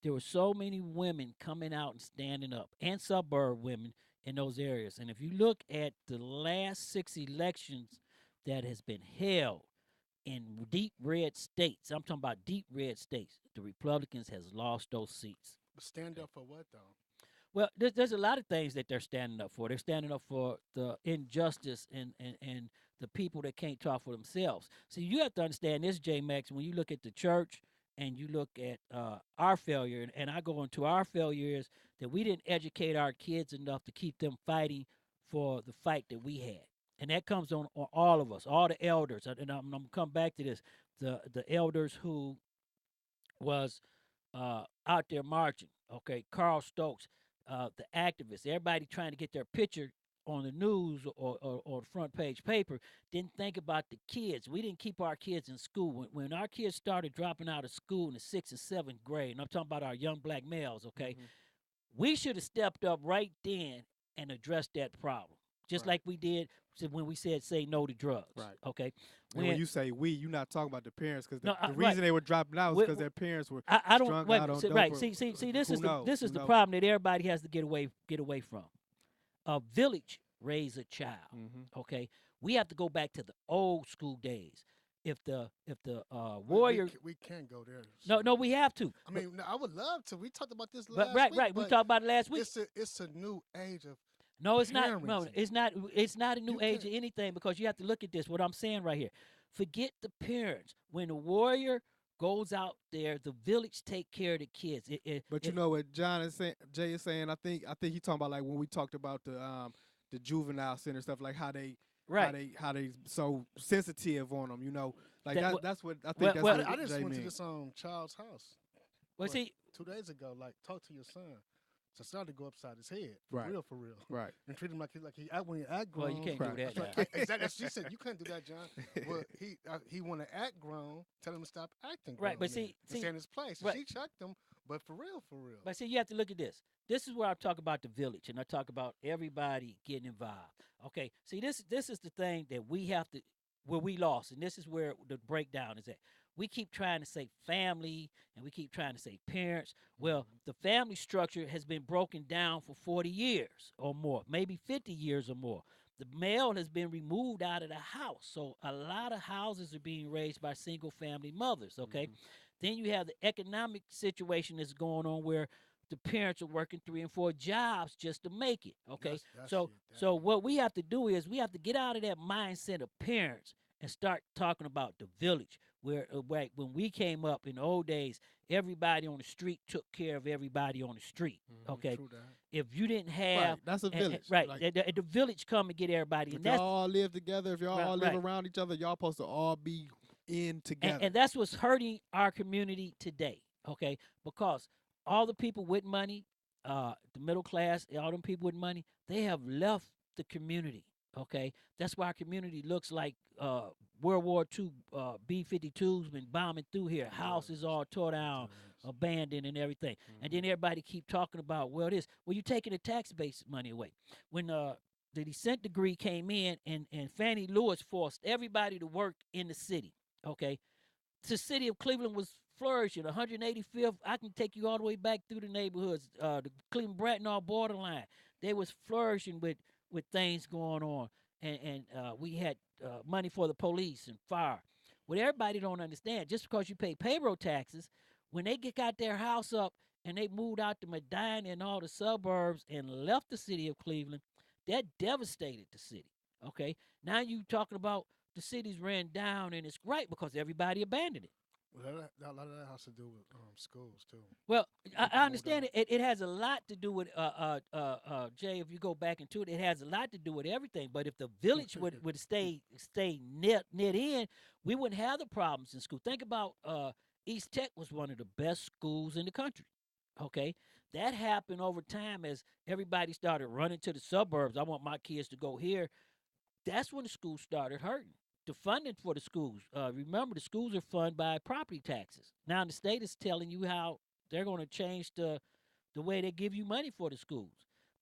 there were so many women coming out and standing up, and suburb women in those areas. And if you look at the last 6 elections that has been held in deep red states, I'm talking about deep red states, the Republicans has lost those seats. But stand up for what, though? Well, there's a lot of things that they're standing up for. They're standing up for the injustice and the people that can't talk for themselves. See, you have to understand this, J. Max, when you look at the church and you look at our failure, and I go into our failure is that we didn't educate our kids enough to keep them fighting for the fight that we had. And that comes on all of us, all the elders. And I'm going to come back to this. The elders who was out there marching, okay, Carl Stokes, the activists, everybody trying to get their picture on the news or the front page paper, didn't think about the kids. We didn't keep our kids in school. When our kids started dropping out of school in the 6th and 7th grade, and I'm talking about our young black males, okay, we should have stepped up right then and addressed that problem. Just like we did when we said say no to drugs. Right. Okay. When you say we, you're not talking about the parents because the reason they were dropping out was because their parents were strung out on dope. Right. See, this is the problem that everybody has to get away from. A village raise a child. Okay. We have to go back to the old school days. If the warrior, we can't go there. No, we have to. I mean, I would love to. We talked about this last week. Right. We talked about it last week. It's a new age of. No, it's not. No, it's not. It's not a new age of anything because you have to look at this. What I'm saying right here. Forget the parents. When the warrior goes out there, the village take care of the kids. But you know what John is saying? Jay is saying. I think he's talking about like when we talked about the juvenile center stuff, like how they. Right. How they so sensitive on them, you know, like that's what I think. Well, that's what I just Jay went to means. this child's house. Well, see, 2 days ago, like talk to your son. So I started to go upside his head, right? For real, right? And treat him like he act when he act grown. Well, you can't do that. Right. Exactly. She said you can't do that, John. Well, he want to act grown. Tell him to stop acting grown. Right, but see, stay in his place. Right. She checked him, but for real. But see, you have to look at this. This is where I talk about the village, and I talk about everybody getting involved. Okay, see, this is the thing that we have to, where we lost, and this is where the breakdown is at. We keep trying to say family, and we keep trying to say parents. Well, the family structure has been broken down for 40 years or more, maybe 50 years or more. The male has been removed out of the house, so a lot of houses are being raised by single-family mothers, okay? Then you have the economic situation that's going on where the parents are working 3 and 4 jobs just to make it. Okay, so what we have to do is we have to get out of that mindset of parents and start talking about the village. Where when we came up in the old days, everybody on the street took care of everybody on the street. Okay, if you didn't have that's a village, right? Like, the village come and get everybody. If and that's, y'all all live together, if y'all all live around each other, y'all supposed to all be in together. And that's what's hurting our community today. Okay, because all the people with money, the middle class, all them people with money, they have left the community. Okay, that's why our community looks like World War II B-52s been bombing through here. Houses all tore down, abandoned, and everything. And then everybody keep talking about, well, you're taking the tax base money away. When the descent decree came in, and Fannie Lewis forced everybody to work in the city. Okay, the city of Cleveland was flourishing. 185th, I can take you all the way back through the neighborhoods. The Cleveland-Bracknell borderline, they was flourishing with things going on, and we had money for the police and fire. What everybody don't understand, just because you pay payroll taxes, when they got their house up and they moved out to Medina and all the suburbs and left the city of Cleveland, that devastated the city. Okay, now you talking about the city's ran down, and it's great because everybody abandoned it. Well, a lot of that has to do with schools too. Well, I understand it. It has a lot to do with Jay. If you go back into it, it has a lot to do with everything. But if the village would stay knit in, we wouldn't have the problems in school. Think about East Tech was one of the best schools in the country. Okay, that happened over time as everybody started running to the suburbs. I want my kids to go here. That's when the schools started hurting. The funding for the schools. Remember, the schools are funded by property taxes. Now the state is telling you how they're going to change the way they give you money for the schools.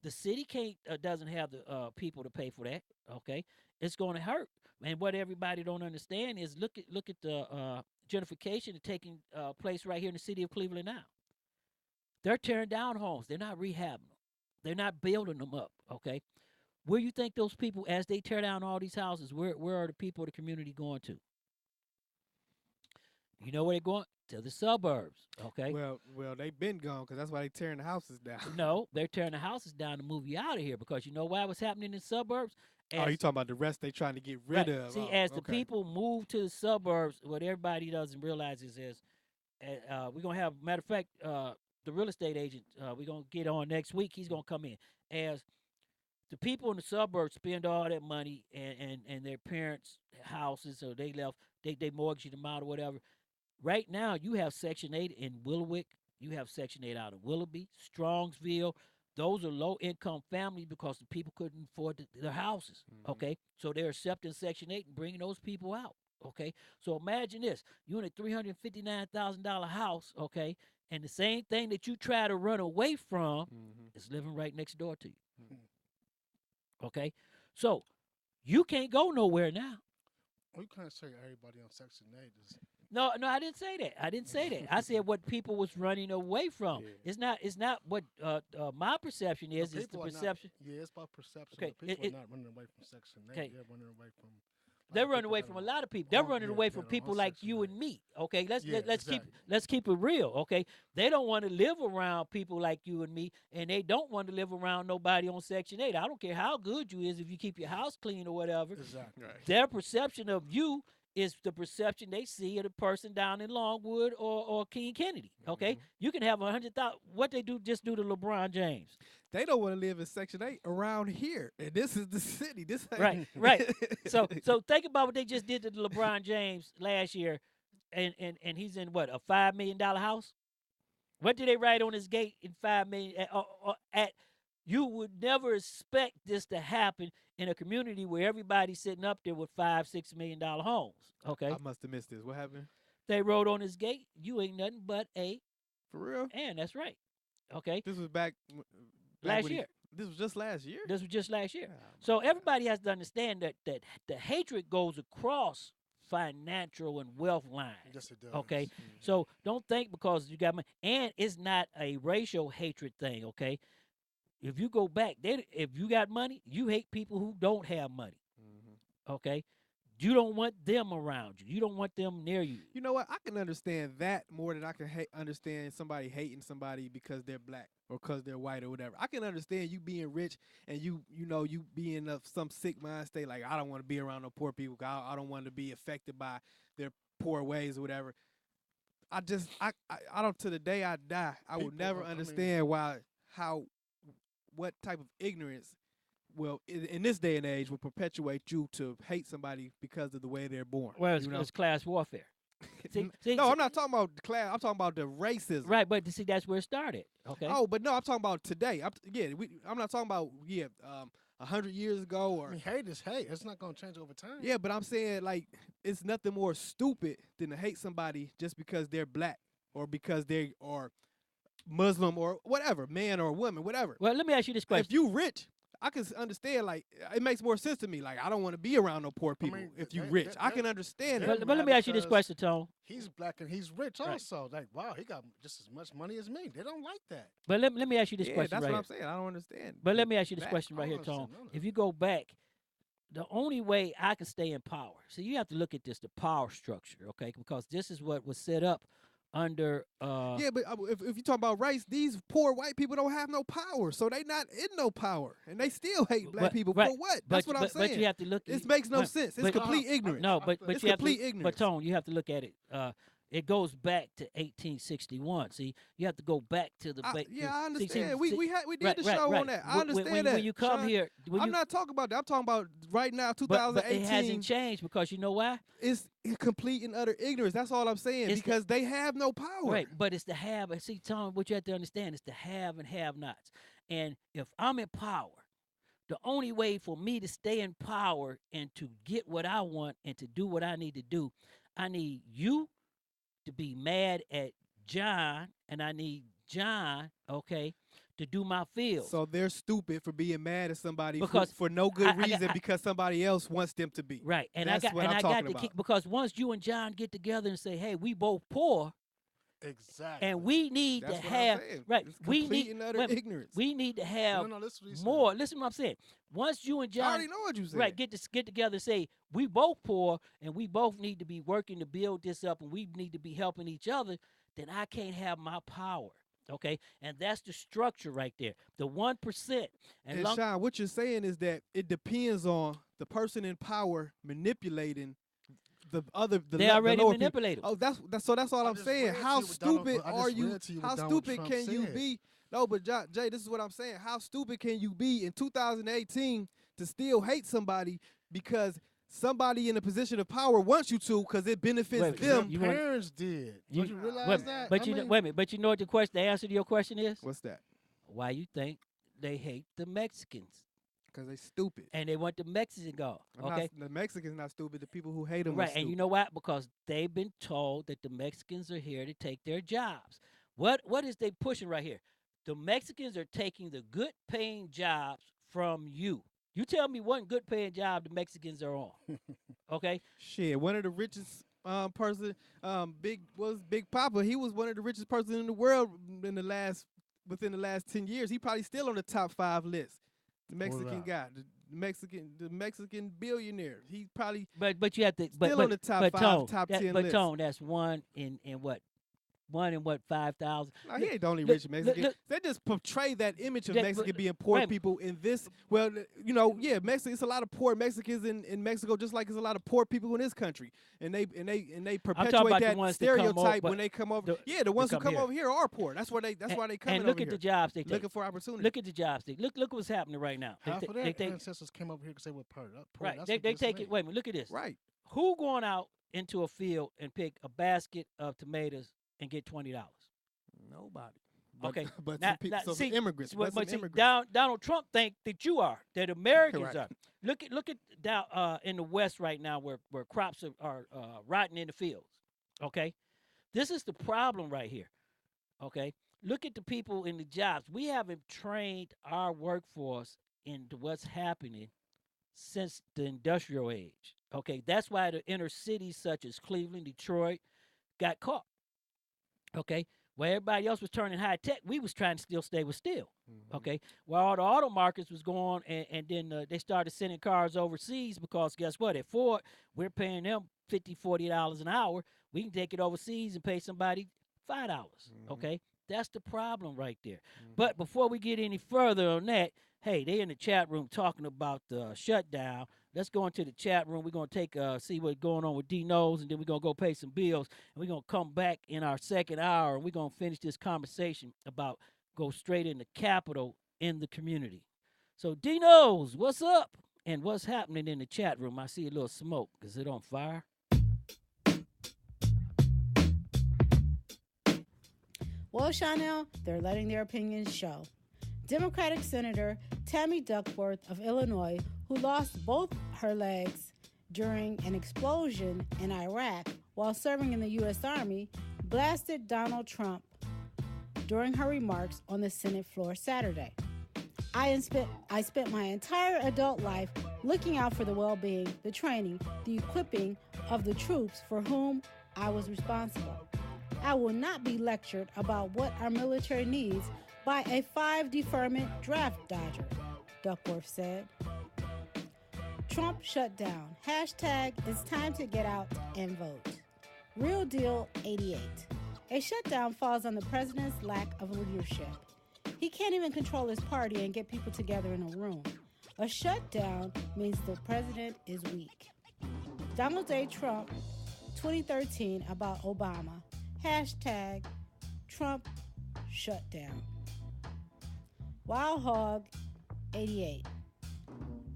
The city doesn't have the people to pay for that. Okay, it's going to hurt. And what everybody don't understand is look at the gentrification taking place right here in the city of Cleveland now. They're tearing down homes. They're not rehabbing them. They're not building them up. Okay. Where you think those people, as they tear down all these houses, where are the people of the community going to? You know where they're going? To the suburbs, okay? Well, they've been gone because that's why they're tearing the houses down. No, they're tearing the houses down to move you out of here because you know why what's happening in the suburbs? You talking about the rest they trying to get rid of. See, as the people move to the suburbs, what everybody doesn't realize is we're going to have, matter of fact, the real estate agent, we're going to get on next week. He's going to come in. As the people in the suburbs spend all that money and their parents' houses, so they left, they mortgaged them out or whatever. Right now, you have Section 8 in Willowick. You have Section 8 out of Willoughby, Strongsville. Those are low-income families because the people couldn't afford their houses, okay? So they're accepting Section 8 and bringing those people out, okay? So imagine this. You're in a $359,000 house, okay, and the same thing that you try to run away from is living right next door to you. Okay, so you can't go nowhere now. Well, you can't say everybody on Section 8 is. No, I didn't say that. I said what people was running away from. Yeah. It's not what my perception is. It's the perception. Yeah, it's about perception. Okay, people are not running away from Section 8. Okay. They're running away from. They're running away from a lot of people. They're running away from people like you and me. Okay, let's keep it real. Okay, they don't want to live around people like you and me, and they don't want to live around nobody on Section 8. I don't care how good you is if you keep your house clean or whatever. Exactly. Right. Their perception of you is the perception they see of the person down in Longwood or King Kennedy. Okay, you can have 100,000. What they do just do to LeBron James. They don't want to live in Section 8 around here, and this is the city. This right. So think about what they just did to LeBron James last year, and he's in what, a $5 million house? What did they write on his gate in $5 million? You would never expect this to happen in a community where everybody's sitting up there with $5-6 million homes. Okay, I must have missed this. What happened? They wrote on his gate, "You ain't nothing but a." For real? And that's right. Okay. This was back last year. This was just last year? This was just last year. So everybody has to understand that the hatred goes across financial and wealth lines. Yes, it does. Okay? So don't think because you got money. And it's not a racial hatred thing, okay? If you go back, if you got money, you hate people who don't have money. Okay? You don't want them around you. You don't want them near you. You know what? I can understand that more than I can understand somebody hating somebody because they're black or because they're white or whatever. I can understand you being rich and you being of some sick mind state like, I don't want to be around no poor people. I don't want to be affected by their poor ways or whatever. I don't, to the day I die, I will never understand what type of ignorance will, in this day and age, will perpetuate you to hate somebody because of the way they're born. Well, it's class warfare. No, I'm not talking about the class. I'm talking about the racism. Right, but see, that's where it started. Okay. Oh, but no, I'm talking about today. I'm not talking about 100 years ago or. I mean, hate is hate. It's not gonna change over time. Yeah, but I'm saying like it's nothing more stupid than to hate somebody just because they're black or because they are Muslim or whatever, man or woman, whatever. Well, let me ask you this question: if you rich, I can understand, like, it makes more sense to me. Like, I don't want to be around no poor people if you rich. I can understand it. But let me ask you this question, Tone. He's black and he's rich also. Like, wow, he got just as much money as me. They don't like that. But let me ask you this question that's right what here. I'm saying. I don't understand. But let me ask you this question right here, Tone. If you go back, the only way I can stay in power, so you have to look at this, the power structure, okay? Because this is what was set up under yeah, but if you talk about race, these poor white people don't have no power, so they not in no power, and they still hate black people for what? That's what I'm saying. But you have to look. It makes no sense. It's complete ignorance. No, but it's you have complete to, ignorance. But Tone, you have to look at it. It goes back to 1861. See, you have to go back to the. I understand. See, we did the show on that. I understand that. When you come Sean, here, I'm not talking about that. I'm talking about right now, 2018. But it hasn't changed because you know why? It's complete and utter ignorance. That's all I'm saying. Because they have no power. Right, but it's the have. See, Tom, what you have to understand is the have and have-nots. And if I'm in power, the only way for me to stay in power and to get what I want and to do what I need to do, I need you to be mad at John, and I need John, okay, to do my field. So they're stupid for being mad at somebody because for no good reason because somebody else wants them to be. Right, and that's I got to keep, because once you and John get together and say, hey, we both poor. Exactly. And we need That's to what have I'm saying. right. It's We complete need and utter ignorance. We need to have listen more. Listen to what I'm saying. Once you and John I already know what you said. Right, get together and say we both poor and we both need to be working to build this up and we need to be helping each other, then I can't have my power. Okay, and that's the structure right there. The 1%. And Sean, what you're saying is that it depends on the person in power manipulating they already manipulated. Oh, that's all I'm saying. How stupid are you? How stupid can you be? No, but Jay, this is what I'm saying. How stupid can you be in 2018 to still hate somebody because somebody in a position of power wants you to because it benefits them? Your parents did. Don't you realize that? But wait a minute. But you know what the answer to your question is? What's that? Why you think they hate the Mexicans? Because they stupid. And they want the Mexican gone. Okay. The Mexicans not stupid. The people who hate them right. are stupid. And you know what? Because they've been told that the Mexicans are here to take their jobs. What is they pushing right here? The Mexicans are taking the good paying jobs from you. You tell me one good paying job the Mexicans are on. Okay? Shit, one of the richest Big Papa. He was one of the richest person in the world within the last 10 years. He probably still on the top 5 list. The Mexican guy, the Mexican billionaire. He probably but you have to still on the top 5, top 10 but list. Tone, that's one in what? 5,000. No, he ain't the only rich Mexican. They just portray that image of Mexican being poor people in this. Well, you know, yeah, Mexico. It's a lot of poor Mexicans in Mexico, just like there's a lot of poor people in this country, and they perpetuate that stereotype when they come over. The ones who come over here are poor. That's why they come over here. And look at the jobs they take. Looking for opportunity. Look at the jobs they look what's happening right now. Half of their ancestors came over here because they were poor. Right, they take it. Wait a minute, look at this. Right, who going out into a field and pick a basket of tomatoes and get $20? Nobody. Okay, but some immigrants. Donald Trump think that you are, that Americans are. Look at down in the West right now where crops are rotting in the fields. Okay, this is the problem right here. Okay, look at the people in the jobs. We haven't trained our workforce into what's happening since the industrial age. Okay, that's why the inner cities such as Cleveland, Detroit got caught. Okay, where everybody else was turning high tech, we was trying to still stay with steel. Okay, while all the auto markets was going, and then they started sending cars overseas because guess what? At Ford, we're paying them $50-$40 an hour. We can take it overseas and pay somebody $5. Okay, that's the problem right there. But before we get any further on that, hey, they in the chat room talking about the shutdown. Let's go into the chat room. We're going to take see what's going on with D-Nose, and then we're going to go pay some bills. And we're going to come back in our second hour, and we're going to finish this conversation about go straight in the capital in the community. So, D-Nose, what's up? And what's happening in the chat room? I see a little smoke. Is it on fire? Well, Chanel, they're letting their opinions show. Democratic Senator Tammy Duckworth of Illinois, who lost both her legs during an explosion in Iraq while serving in the U.S. Army, blasted Donald Trump during her remarks on the Senate floor Saturday. I spent my entire adult life looking out for the well-being, the training, the equipping of the troops for whom I was responsible. I will not be lectured about what our military needs by a 5 draft dodger, Duckworth said. Trump shutdown. Hashtag it's time to get out and vote. Real Deal 88. A shutdown falls on the president's lack of leadership. He can't even control his party and get people together in a room. A shutdown means the president is weak. Donald J. Trump, 2013, about Obama. Hashtag Trump shutdown. Wild Hog 88.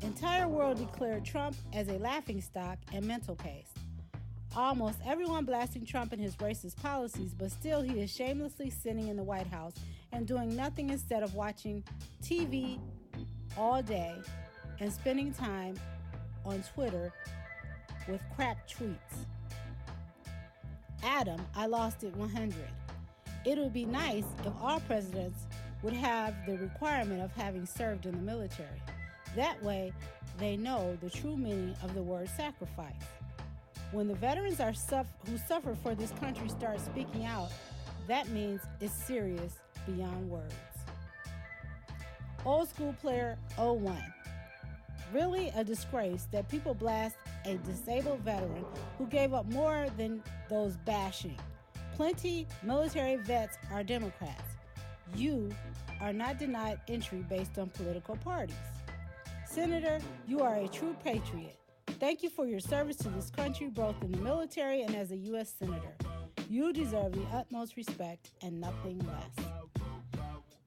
Entire world declared Trump as a laughingstock and mental case. Almost everyone blasting Trump and his racist policies, but still he is shamelessly sitting in the White House and doing nothing instead of watching TV all day and spending time on Twitter with crap tweets. Adam, I lost it 100. It would be nice if all presidents would have the requirement of having served in the military. That way, they know the true meaning of the word sacrifice. When the veterans who suffer for this country start speaking out, that means it's serious beyond words. Old school player 01. Really a disgrace that people blast a disabled veteran who gave up more than those bashing. Plenty military vets are Democrats. You are not denied entry based on political parties. Senator, you are a true patriot. Thank you for your service to this country, both in the military and as a U.S. Senator. You deserve the utmost respect and nothing less.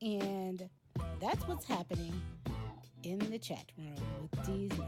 And that's what's happening in the chat room with Dee's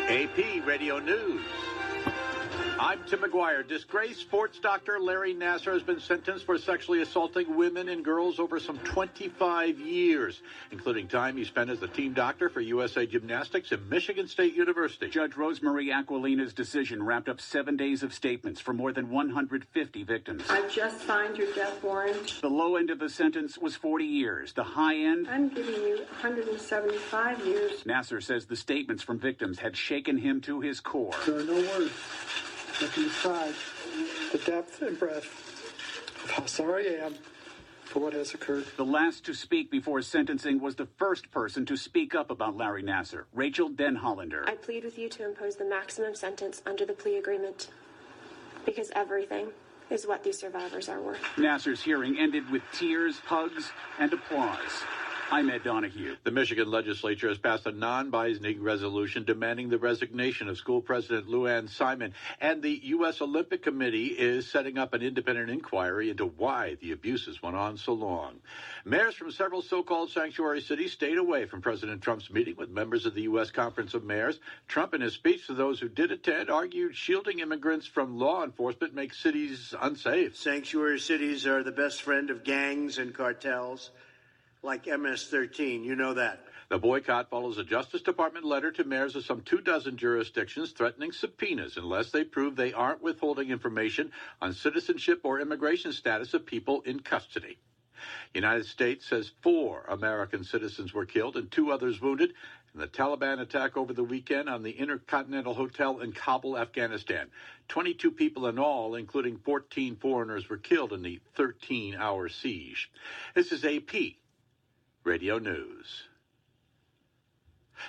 AP Radio News. I'm Tim McGuire. Disgraced sports doctor Larry Nassar has been sentenced for sexually assaulting women and girls over some 25 years, including time he spent as the team doctor for USA Gymnastics at Michigan State University. Judge Rosemary Aquilina's decision wrapped up 7 days of statements from more than 150 victims. I just signed your death warrant. The low end of the sentence was 40 years. The high end? I'm giving you 175 years. Nassar says the statements from victims had shaken him to his core. There are no words that can describe the depth and breadth of how sorry I am for what has occurred. The last to speak before sentencing was the first person to speak up about Larry Nassar, Rachel Denhollander. I plead with you to impose the maximum sentence under the plea agreement, because everything is what these survivors are worth. Nassar's hearing ended with tears, hugs, and applause. I'm Ed Donahue. The Michigan legislature has passed a non-binding resolution demanding the resignation of school president Lou Ann Simon, and the U.S. Olympic Committee is setting up an independent inquiry into why the abuses went on so long. Mayors from several so-called sanctuary cities stayed away from President Trump's meeting with members of the U.S. Conference of Mayors. Trump, in his speech to those who did attend, argued shielding immigrants from law enforcement makes cities unsafe. Sanctuary cities are the best friend of gangs and cartels. Like MS-13, you know that. The boycott follows a Justice Department letter to mayors of some 24 jurisdictions threatening subpoenas unless they prove they aren't withholding information on citizenship or immigration status of people in custody. United States says 4 American citizens were killed and 2 others wounded in the Taliban attack over the weekend on the Intercontinental Hotel in Kabul, Afghanistan. 22 people in all, including 14 foreigners, were killed in the 13-hour siege. This is AP Radio News.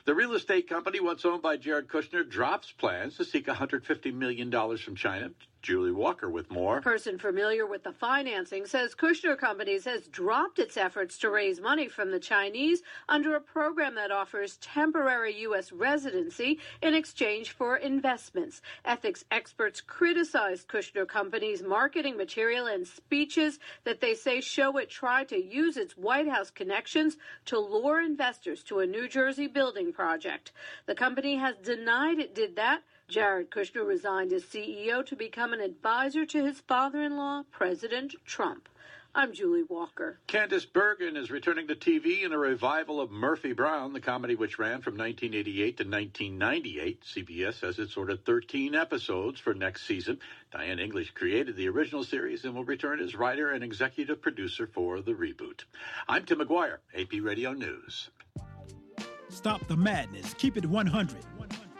The real estate company once owned by Jared Kushner drops plans to seek $150 million from China. Julie Walker with more. A person familiar with the financing says Kushner Companies has dropped its efforts to raise money from the Chinese under a program that offers temporary U.S. residency in exchange for investments. Ethics experts criticized Kushner Companies' marketing material and speeches that they say show it tried to use its White House connections to lure investors to a New Jersey building project. The company has denied it did that. Jared Kushner resigned as CEO to become an advisor to his father-in-law, President Trump. I'm Julie Walker. Candace Bergen is returning to TV in a revival of Murphy Brown, the comedy which ran from 1988 to 1998. CBS has its ordered 13 episodes for next season. Diane English created the original series and will return as writer and executive producer for the reboot. I'm Tim McGuire, AP Radio News. Stop the madness. Keep it 100.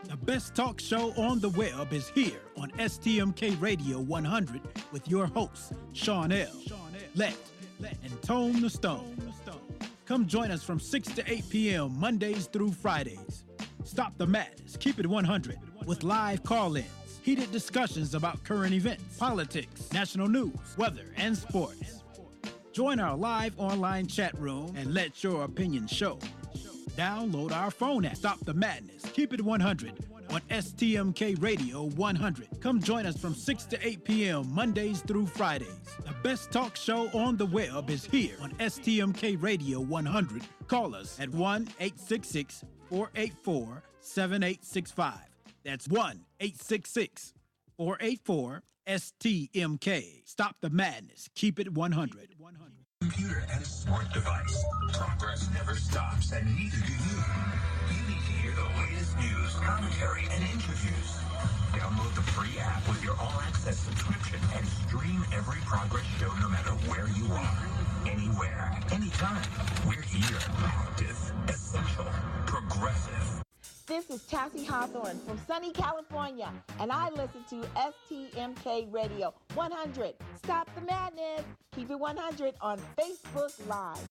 The best talk show on the web is here on STMK Radio 100 with your hosts, Sean L., Let, and Tone the Stone. Come join us from 6 to 8 p.m. Mondays through Fridays. Stop the madness. Keep it 100 with live call-ins, heated discussions about current events, politics, national news, weather, and sports. Join our live online chat room and let your opinion show. Download our phone app. Stop the madness. Keep it 100 on STMK Radio 100. Come join us from 6 to 8 p.m. Mondays through Fridays. The best talk show on the web is here on STMK Radio 100. Call us at 1-866-484-7865. That's 1-866-484-STMK. Stop the madness. Keep it 100. Computer and smart device. Progress never stops, and neither do you. You need to hear the latest news, commentary, and interviews. Download the free app with your all-access subscription and stream every Progress show no matter where you are. Anywhere, anytime. We're here. Active, essential, progressive. This is Chassie Hawthorne from sunny California, and I listen to STMK Radio 100. Stop the madness. Keep it 100 on Facebook Live.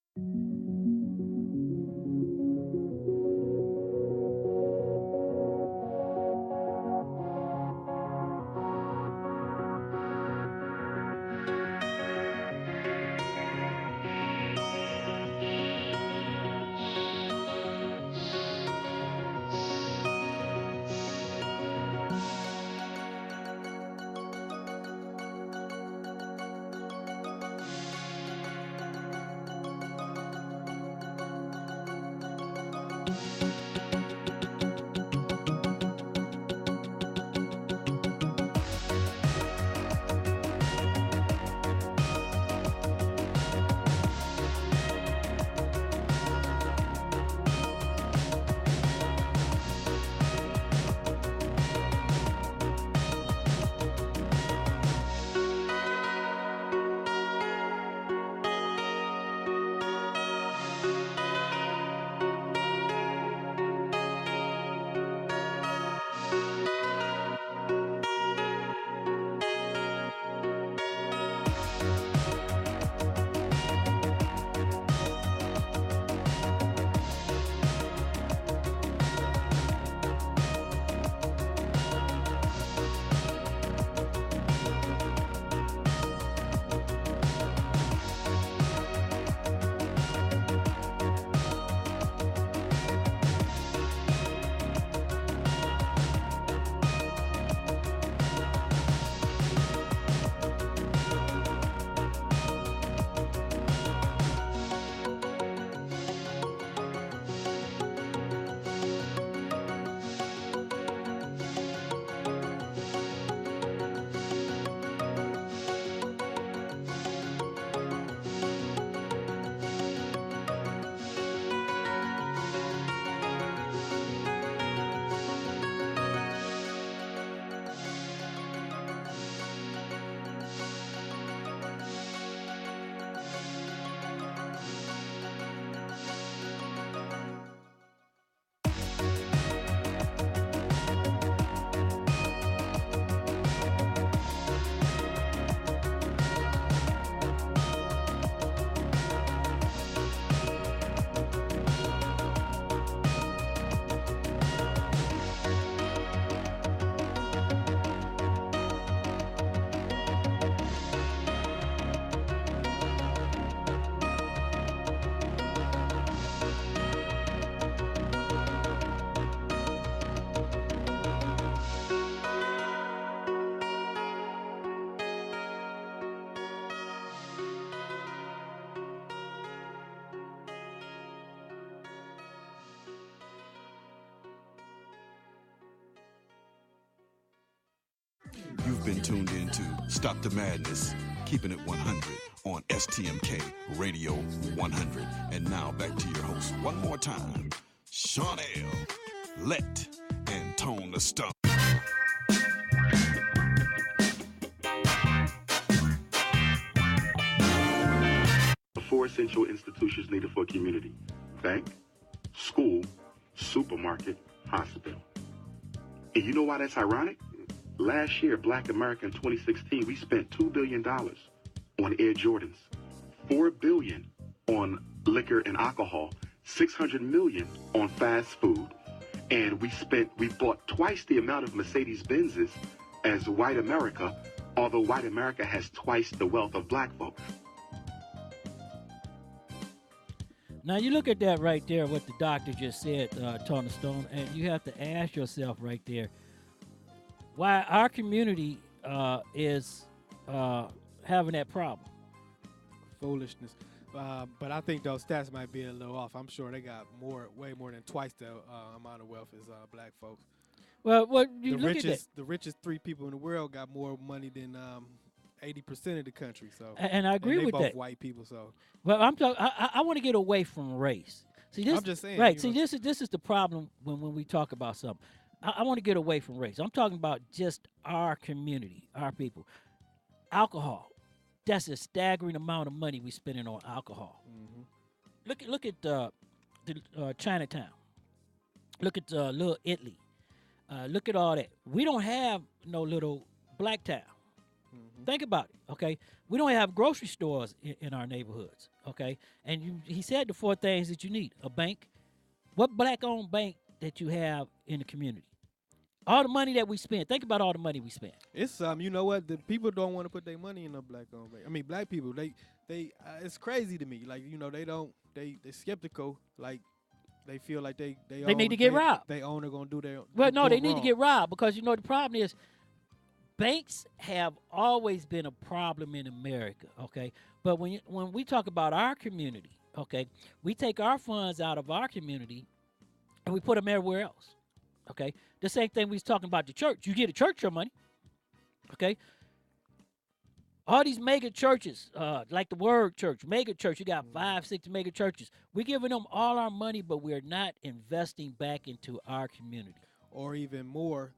been tuned into Stop the Madness, keeping it 100 on STMK Radio 100. And now back to your host one more time, Sean L. Let and Tone the Stump. The four essential institutions needed for a community: bank, school, supermarket, hospital. And you know why that's ironic? Last year, Black America in 2016, we spent $2 billion on Air Jordans, $4 billion on liquor and alcohol, $600 million on fast food, and we bought twice the amount of Mercedes-Benzes as white America, although white America has twice the wealth of black folks. Now you look at that right there, what the doctor just said, Tony Stone, and you have to ask yourself right there, why our community is having that problem. Foolishness. But I think those stats might be a little off. I'm sure they got way more than twice the amount of wealth as black folks. Well, you look at that. The richest 3 people in the world got more money than 80% of the country. So, and I agree with both that. White people. So, well, I'm talking. I want to get away from race. See, this, I'm just saying. Right. See, this is the problem when we talk about something. I want to get away from race. I'm talking about just our community, our people. Alcohol. That's a staggering amount of money we're spending on alcohol. Mm-hmm. Look at Chinatown. Look at Little Italy. Look at all that. We don't have no little black town. Mm-hmm. Think about it, okay? We don't have grocery stores in our neighborhoods, okay? And he said the 4 things that you need. A bank. What black-owned bank that you have in the community? All the money that we spend. Think about all the money we spend. It's you know what? The people don't want to put their money in a black-owned bank. I mean, black people, they it's crazy to me. Like, you know, they skeptical. Like, they feel like they need to get robbed. They owner gonna do their. Well, no, they need wrong. to get robbed because, you know, the problem is banks have always been a problem in America, okay? But when we talk about our community, okay, we take our funds out of our community and we put them everywhere else, okay? The same thing we was talking about the church. You get a church your money, okay? All these mega churches, like the Word Church, mega church, you got 5, 6 mega churches. We're giving them all our money, but we're not investing back into our community. Or even more,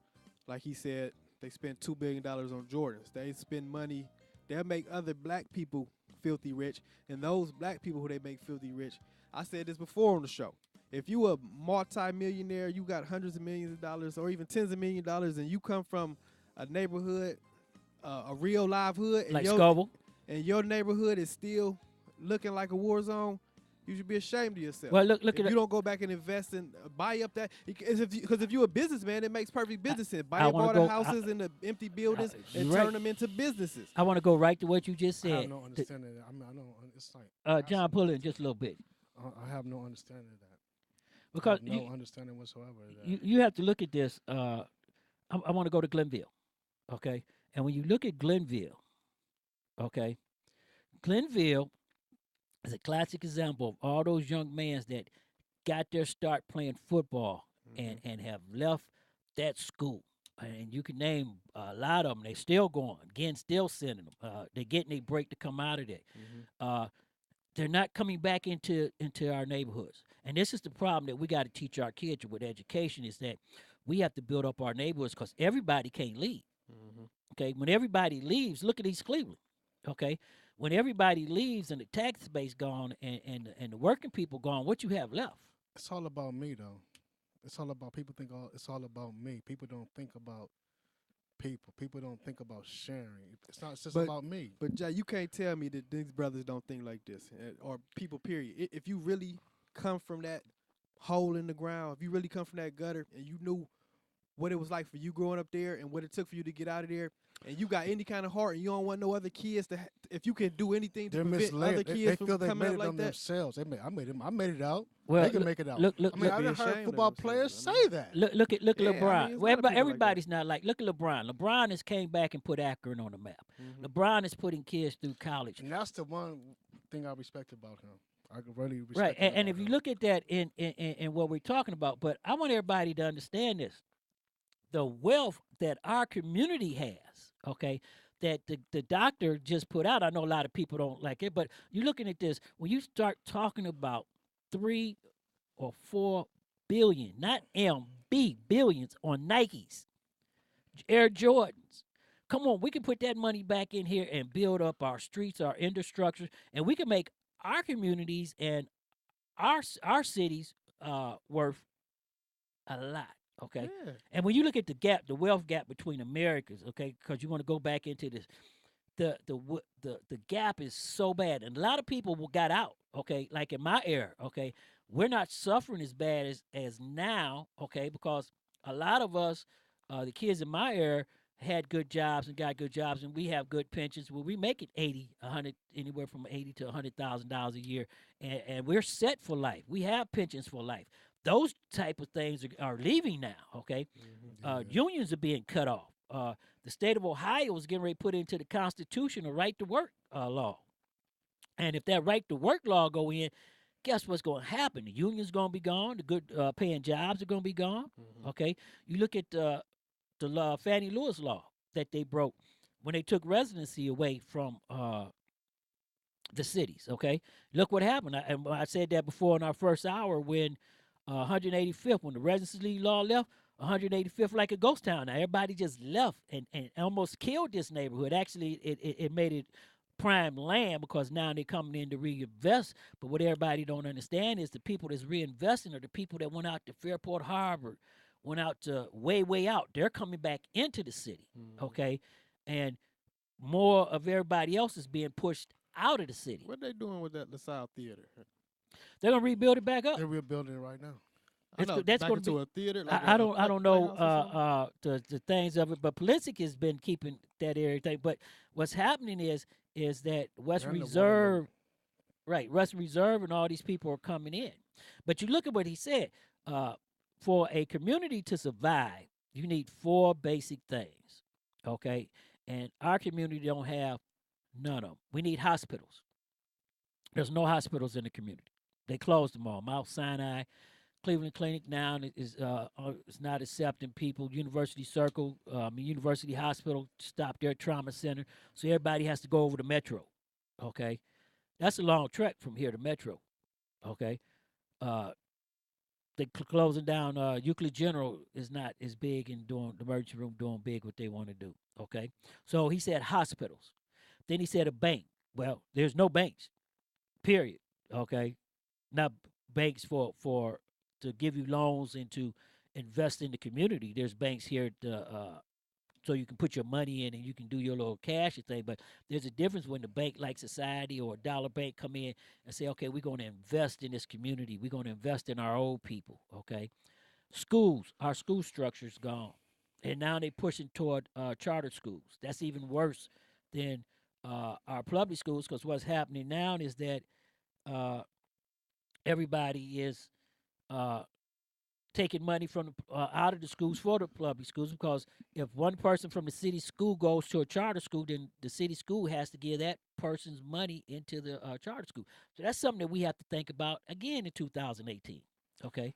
like he said, they spend $2 billion on Jordans. They spend money. They'll make other black people filthy rich. And those black people who they make filthy rich, I said this before on the show. If you a multi-millionaire, you got hundreds of millions of dollars or even tens of millions of dollars, and you come from a neighborhood, a real live hood, and like Scoville, and your neighborhood is still looking like a war zone, you should be ashamed of yourself. Well, look if at you don't go back and invest and buy up that, because if you're a businessman, it makes perfect business sense. Buy up all the houses and the empty buildings and turn them into businesses. I want to go right to what you just said. I have no understanding of that. I don't. It's like John, pull in just a little bit. I have no understanding of that. Because I have no understanding whatsoever of that. You have to look at this. I want to go to Glenville, okay? And when you look at Glenville, okay, Glenville is a classic example of all those young men that got their start playing football and have left that school. And you can name a lot of them. They're still going. Again, still sending them. They're getting a break to come out of that. They're not coming back into our neighborhoods. And this is the problem that we got to teach our kids with education is that we have to build up our neighborhoods because everybody can't leave. Okay, when everybody leaves, look at East Cleveland. Okay, when everybody leaves and the tax base gone and the working people gone, what you have left? It's all about me, though. It's all about people think it's all about me. People don't think about people. People don't think about sharing. It's not. It's just about me. But Jay, you can't tell me that these brothers don't think like this, or people. Period. If you really come from that hole in the ground, if you really come from that gutter, and you knew what it was like for you growing up there and what it took for you to get out of there, and you got any kind of heart, and you don't want no other kids to. If you can do anything to prevent other kids from coming up like that, themselves. I made it out. Well, they can make it out. Look, I mean, I've heard football players say that. Look at LeBron. I mean, well, everybody's not like. Look at LeBron. LeBron has came back and put Akron on the map. LeBron is putting kids through college. And that's the one thing I respect about him. I really respect. Right, and if you look at that in what we're talking about, but I want everybody to understand this: the wealth that our community has, okay, that the doctor just put out. I know a lot of people don't like it, but you're looking at this, when you start talking about 3 or 4 billion, not billions on Nikes, Air Jordans. Come on, we can put that money back in here and build up our streets, our infrastructure, and we can make our communities and our cities worth a lot. Okay, Yeah. and when you look at the gap, the wealth gap between Americans, okay, because you want to go back into this, the gap is so bad, and a lot of people got out. Okay, like in my era, okay, we're not suffering as bad as now. Okay, because a lot of us, the kids in my era, had good jobs and got good jobs, and we have good pensions where we make it 80, 100, anywhere from 80 to $100,000 a year, and we're set for life. We have pensions for life. Those type of things are leaving now. Okay, unions are being cut off. The state of Ohio is getting ready to put into the Constitution a right to work law, and if that right to work law go in, guess what's going to happen? The union's going to be gone. The good paying jobs are going to be gone. Okay, you look at the law, Fannie Lewis law that they broke when they took residency away from the cities. Okay, look what happened. And I said that before in our first hour when 185th, when the residency law left, 185th like a ghost town. Now everybody just left and almost killed this neighborhood. Actually, it made it prime land because now they're coming in to reinvest. But what everybody don't understand is the people that's reinvesting are the people that went out to Fairport Harbor, went out to way out. They're coming back into the city, okay? And more of everybody else is being pushed out of the city. What they doing with that LaSalle Theater? They're gonna rebuild it back up. They're rebuilding it right now. That's going to be a theater. Like I don't know the things of it, but Pulisic has been keeping that area thing. But what's happening is that Western Reserve, Western Reserve, and all these people are coming in. But you look at what he said. For a community to survive, you need 4 basic things. Okay, and our community don't have none of them. We need hospitals. There's no hospitals in the community. They closed them all. Mount Sinai, Cleveland Clinic now is not accepting people. University Circle, University Hospital stopped their trauma center, so everybody has to go over to Metro. Okay, that's a long trek from here to Metro. Okay, they closing down. Euclid General is not as big in doing the emergency room, doing big what they want to do. Okay, so he said hospitals. Then he said a bank. Well, there's no banks. Period. Okay, not banks for to give you loans and to invest in the community. There's banks here so you can put your money in and you can do your little cash thing. But there's a difference when the bank like Society or a Dollar Bank come in and say, okay, we're going to invest in this community. We're going to invest in our old people. Okay, schools, our school structure's gone, and now they're pushing toward charter schools. That's even worse than our public schools, because what's happening now is that everybody is taking money from out of the schools for the public schools, because if one person from the city school goes to a charter school, then the city school has to give that person's money into the charter school. So that's something that we have to think about again in 2018. Okay,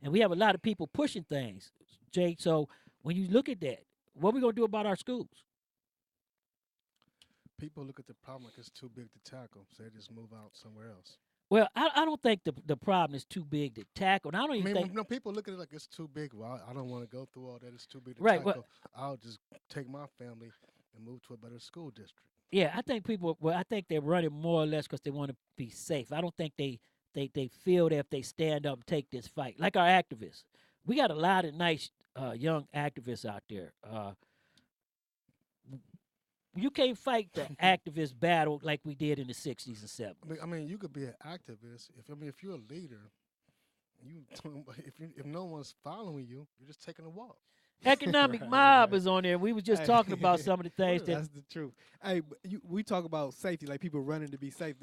and we have a lot of people pushing things, Jay. So when you look at that, what are we gonna do about our schools? People look at the problem like it's too big to tackle, so they just move out somewhere else. Well, I don't think the problem is too big to tackle. And I don't even think. No, people look at it like it's too big. Well, I don't want to go through all that. It's too big to Right, tackle. well- I'll just take my family and move to a better school district. Yeah, I think people. Well, I think they're running more or less because they want to be safe. I don't think they feel that if they stand up and take this fight, like our activists, we got a lot of nice young activists out there. You can't fight the activist battle like we did in the 60s and 70s. I mean, you could be an activist. If you're a leader, if no one's following you, you're just taking a walk. Economic mob is on there. We was just talking about some of the things that. That's the truth. Hey, we talk about safety, like people running to be safe.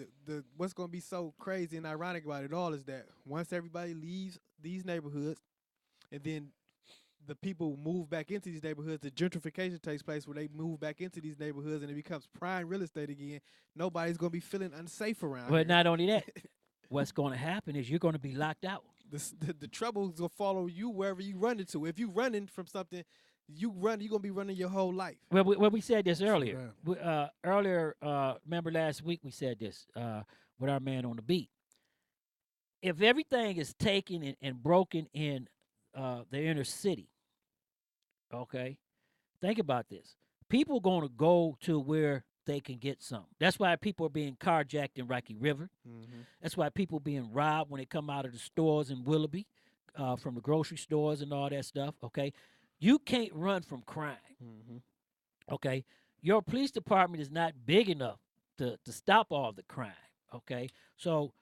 What's going to be so crazy and ironic about it all is that once everybody leaves these neighborhoods, and then the people move back into these neighborhoods, the gentrification takes place where they move back into these neighborhoods and it becomes prime real estate again. Nobody's going to be feeling unsafe around But here. not only that, what's going to happen is you're going to be locked out. The trouble is going to follow you wherever you run into. If you running from something, you're gonna be running your whole life. Well, we said this earlier. Remember last week we said this with our man on the beat. If everything is taken and broken in the inner city, okay, think about this. People going to go to where they can get some. That's why people are being carjacked in Rocky River. Mm-hmm. That's why people being robbed when they come out of the stores in Willoughby, from the grocery stores and all that stuff. Okay, you can't run from crime. Mm-hmm. Okay, your police department is not big enough to stop all the crime. Okay, so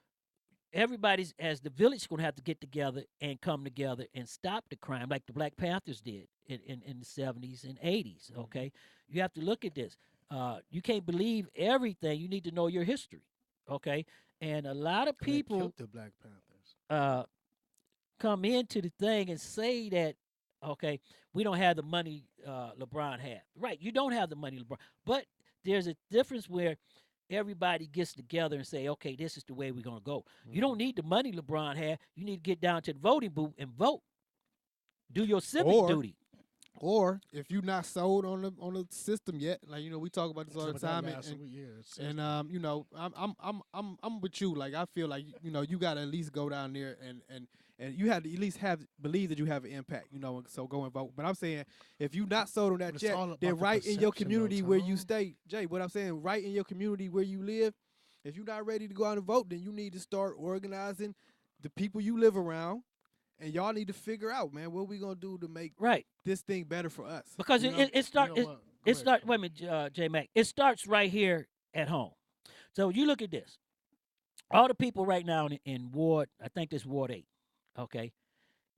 everybody's as the village is going to have to get together and come together and stop the crime like the Black Panthers did in the 70s and 80s. Okay, you have to look at this. You can't believe everything. You need to know your history. Okay, and a lot of people killed the Black Panthers. Come into the thing and say that, okay, we don't have the money LeBron had. Right, you don't have the money LeBron, but there's a difference where everybody gets together and say, okay, this is the way we're going to go. Mm-hmm. You don't need the money LeBron had. You need to get down to the voting booth and vote. Do your civic duty. Or if you're not sold on the system yet, like we talk about this all the time, and you know, I'm with you. Like I feel like you got to at least go down there and you have to at least believe that you have an impact. So go and vote. But I'm saying if you're not sold on that yet, then right in your community where you stay, Jay. What I'm saying, right in your community where you live, if you're not ready to go out and vote, then you need to start organizing the people you live around. And y'all need to figure out, man, what we gonna do to make this thing better for us. Because it starts. Wait a minute, J Mac. It starts right here at home. So you look at this. All the people right now in Ward, I think this Ward 8. Okay,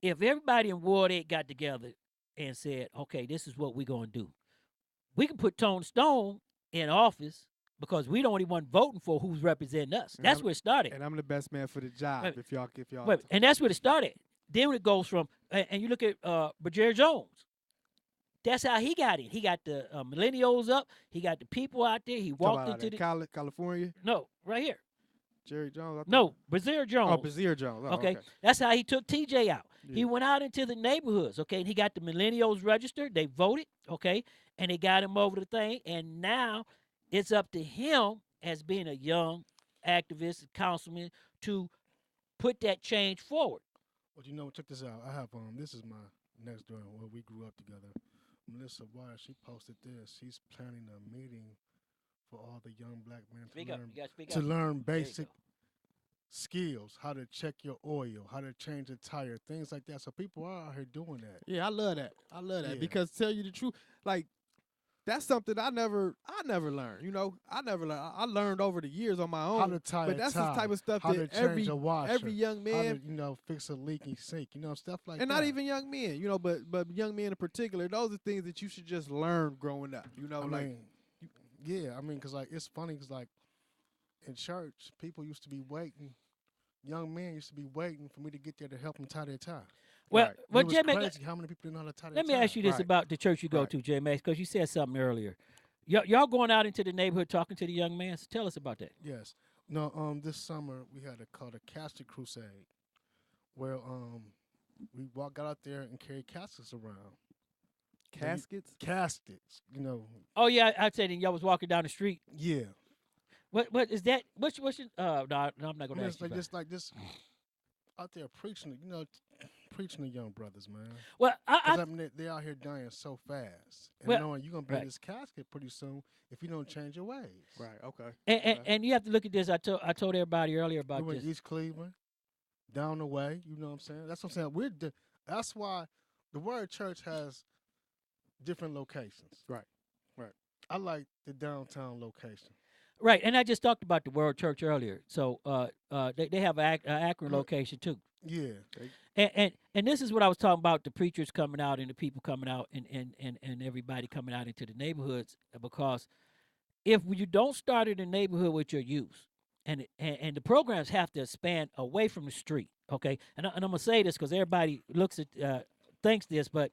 if everybody in Ward 8 got together and said, okay, this is what we're gonna do, we can put Tone Stone in office. Because we don't even want voting for who's representing us. That's where it started. And I'm the best man for the job. Wait, if y'all. And that's where it started. Then it goes from, and you look at Brigadier Jones. That's how he got in. He got the millennials up. He got the people out there. He walked into the California. No, right here. Jerry Jones. No, Brigadier Jones. Oh, Brigadier Jones. Oh, okay, that's how he took TJ out. Yeah. He went out into the neighborhoods. Okay, and he got the millennials registered. They voted. Okay, and they got him over the thing. And now it's up to him as being a young activist, councilman, to put that change forward. Well, check this out. I have this is my next door where we grew up together. Melissa Wire, she posted this. She's planning a meeting for all the young black men to learn basic skills, how to check your oil, how to change a tire, things like that. So people are out here doing that. Yeah, I love that. Because to tell you the truth, like that's something I never learned. I learned over the years on my own. How to tie but that's tie, the type of stuff how that to change a washer, every young man, how to, fix a leaking sink, stuff like that. And not even young men, but young men in particular. Those are things that you should just learn growing up. Because it's funny because in church, people used to be waiting. Young men used to be waiting for me to get there to help them tie their tie. Well, but J Max, how many people didn't know how to tie their tie? Let me ask you this about the church you go to, J Max, because you said something earlier. Y'all going out into the neighborhood talking to the young man. So tell us about that. Yes. No. This summer we had called a casket crusade, where we got out there and carried caskets around. Caskets. Oh yeah, I said y'all was walking down the street. Yeah. What is that? What's your? No, I'm not gonna ask you. Like this. Out there preaching to young brothers, man. Well, they out here dying so fast, and knowing you're gonna be in this casket pretty soon if you don't change your ways. Right. Okay. And you have to look at this. I told everybody earlier about this. We East Cleveland, down the way. You know what I'm saying? That's what I'm saying. That's why the word church has different locations. Right. I like the downtown location. Right, and I just talked about the word church earlier. So they have an Akron location too. Yeah. And this is what I was talking about, the preachers coming out and the people coming out and everybody coming out into the neighborhoods, because if you don't start in the neighborhood with your youth, and the programs have to span away from the street, okay? And I'm going to say this because everybody thinks this, but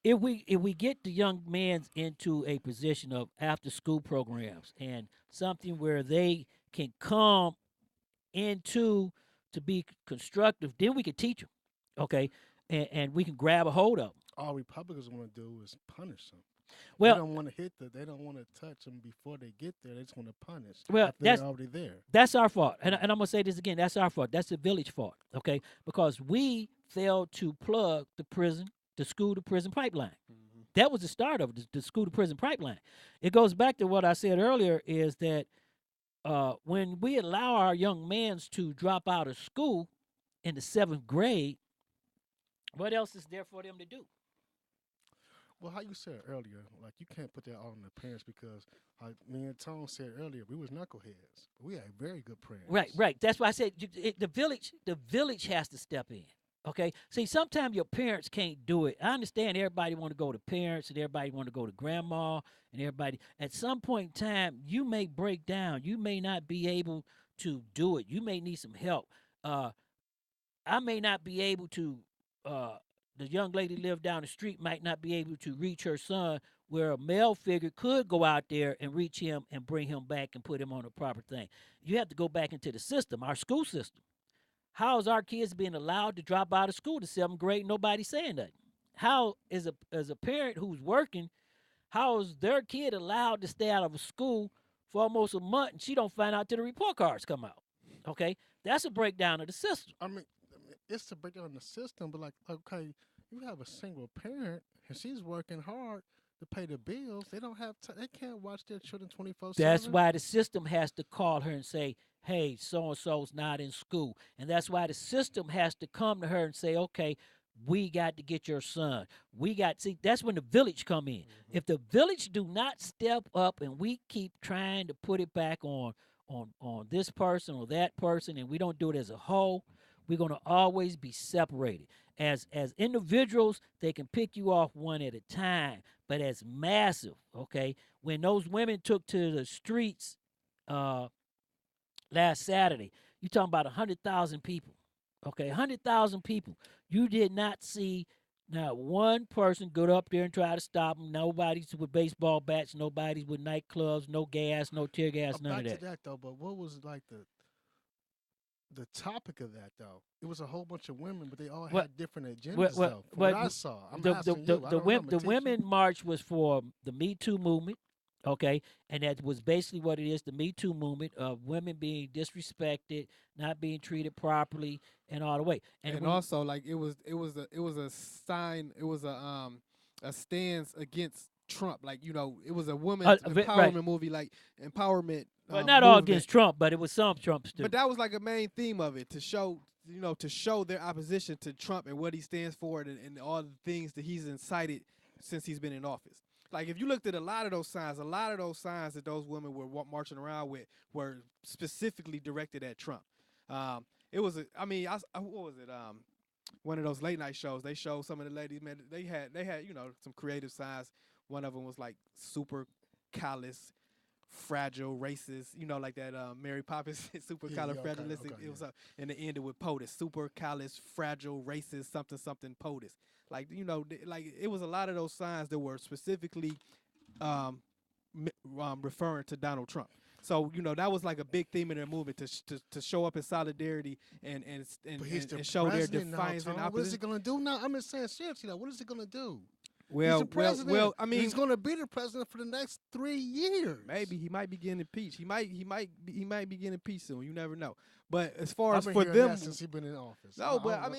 if we get the young men into a position of after-school programs and something where they can come into to be constructive, then we can teach them, okay, and we can grab a hold of them. all Republicans want to do is punish them. Well, they don't want to hit they don't want to touch them before they get there. They just want to punish. Well, after that's they're already there. That's our fault, and I'm gonna say this again. That's our fault. That's the village fault, okay? Because we failed to plug the school to prison pipeline. That was the start of the school to prison pipeline. It goes back to what I said earlier: is that when we allow our young men to drop out of school in the 7th grade, what else is there for them to do? Well, how you said earlier, like you can't put that all on the parents because, like me and Tone said earlier, we was knuckleheads. But we had very good parents. Right. That's why I said the village has to step in. Okay. See, sometimes your parents can't do it. I understand everybody want to go to parents and everybody want to go to grandma and everybody. At some point in time, you may break down. You may not be able to do it. You may need some help. I may not be able to. The young lady lived down the street might not be able to reach her son, where a male figure could go out there and reach him and bring him back and put him on the proper thing. You have to go back into the system, our school system. How is our kids being allowed to drop out of school to 7th grade? Nobody saying that. How is a parent who's working, how is their kid allowed to stay out of a school for almost a month and she don't find out till the report cards come out? Okay, that's a breakdown of the system. I mean, it's a breakdown in the system, but like, okay, you have a single parent and she's working hard to pay the bills. They don't have they can't watch their children 24/7. That's why the system has to call her and say, hey, so-and-so's not in school. And that's why the system has to come to her and say, okay, we got to get your son. That's when the village come in. If the village do not step up and we keep trying to put it back on this person or that person and we don't do it as a whole, we're going to always be separated. As individuals, they can pick you off one at a time, but as massive, okay, when those women took to the streets last Saturday, you're talking about 100,000 people, okay, 100,000 people. You did not see not one person go up there and try to stop them. Nobody's with baseball bats, nobody's with nightclubs, no gas, no tear gas, none of that. Back to that, though, but what was like the topic of that, though? It was a whole bunch of women, but they all had different agendas, though. From what I saw, the women march was for the Me Too movement, okay, and that was basically what it is: the Me Too movement of women being disrespected, not being treated properly, and all the way. And also, like it was a sign. It was a stance against Trump. Like, you know, it was a women's empowerment movie, like empowerment. Well, not all against Trump, but it was some Trumps too. But that was like a main theme of it, to show their opposition to Trump and what he stands for and all the things that he's incited since he's been in office. Like, if you looked at a lot of those signs that those women were marching around with were specifically directed at Trump. It was, what was it? One of those late night shows. They showed some of the ladies, man. They had some creative signs. One of them was like super callous, fragile, racist, like that Mary Poppins, super califragilistic. Okay, it was and it ended with POTUS, super callous, fragile, racist, something POTUS. Like, like it was a lot of those signs that were specifically referring to Donald Trump. So, that was like a big theme in their movement to show up in solidarity and show their defiance and opposition. What is he going to do now? I'm just saying seriously, what is he going to do? Well, he's going to be the president for the next 3 years. Maybe he might be getting impeached. He might be getting impeached soon. You never know. But as far as for them, since he's been in office. No, but I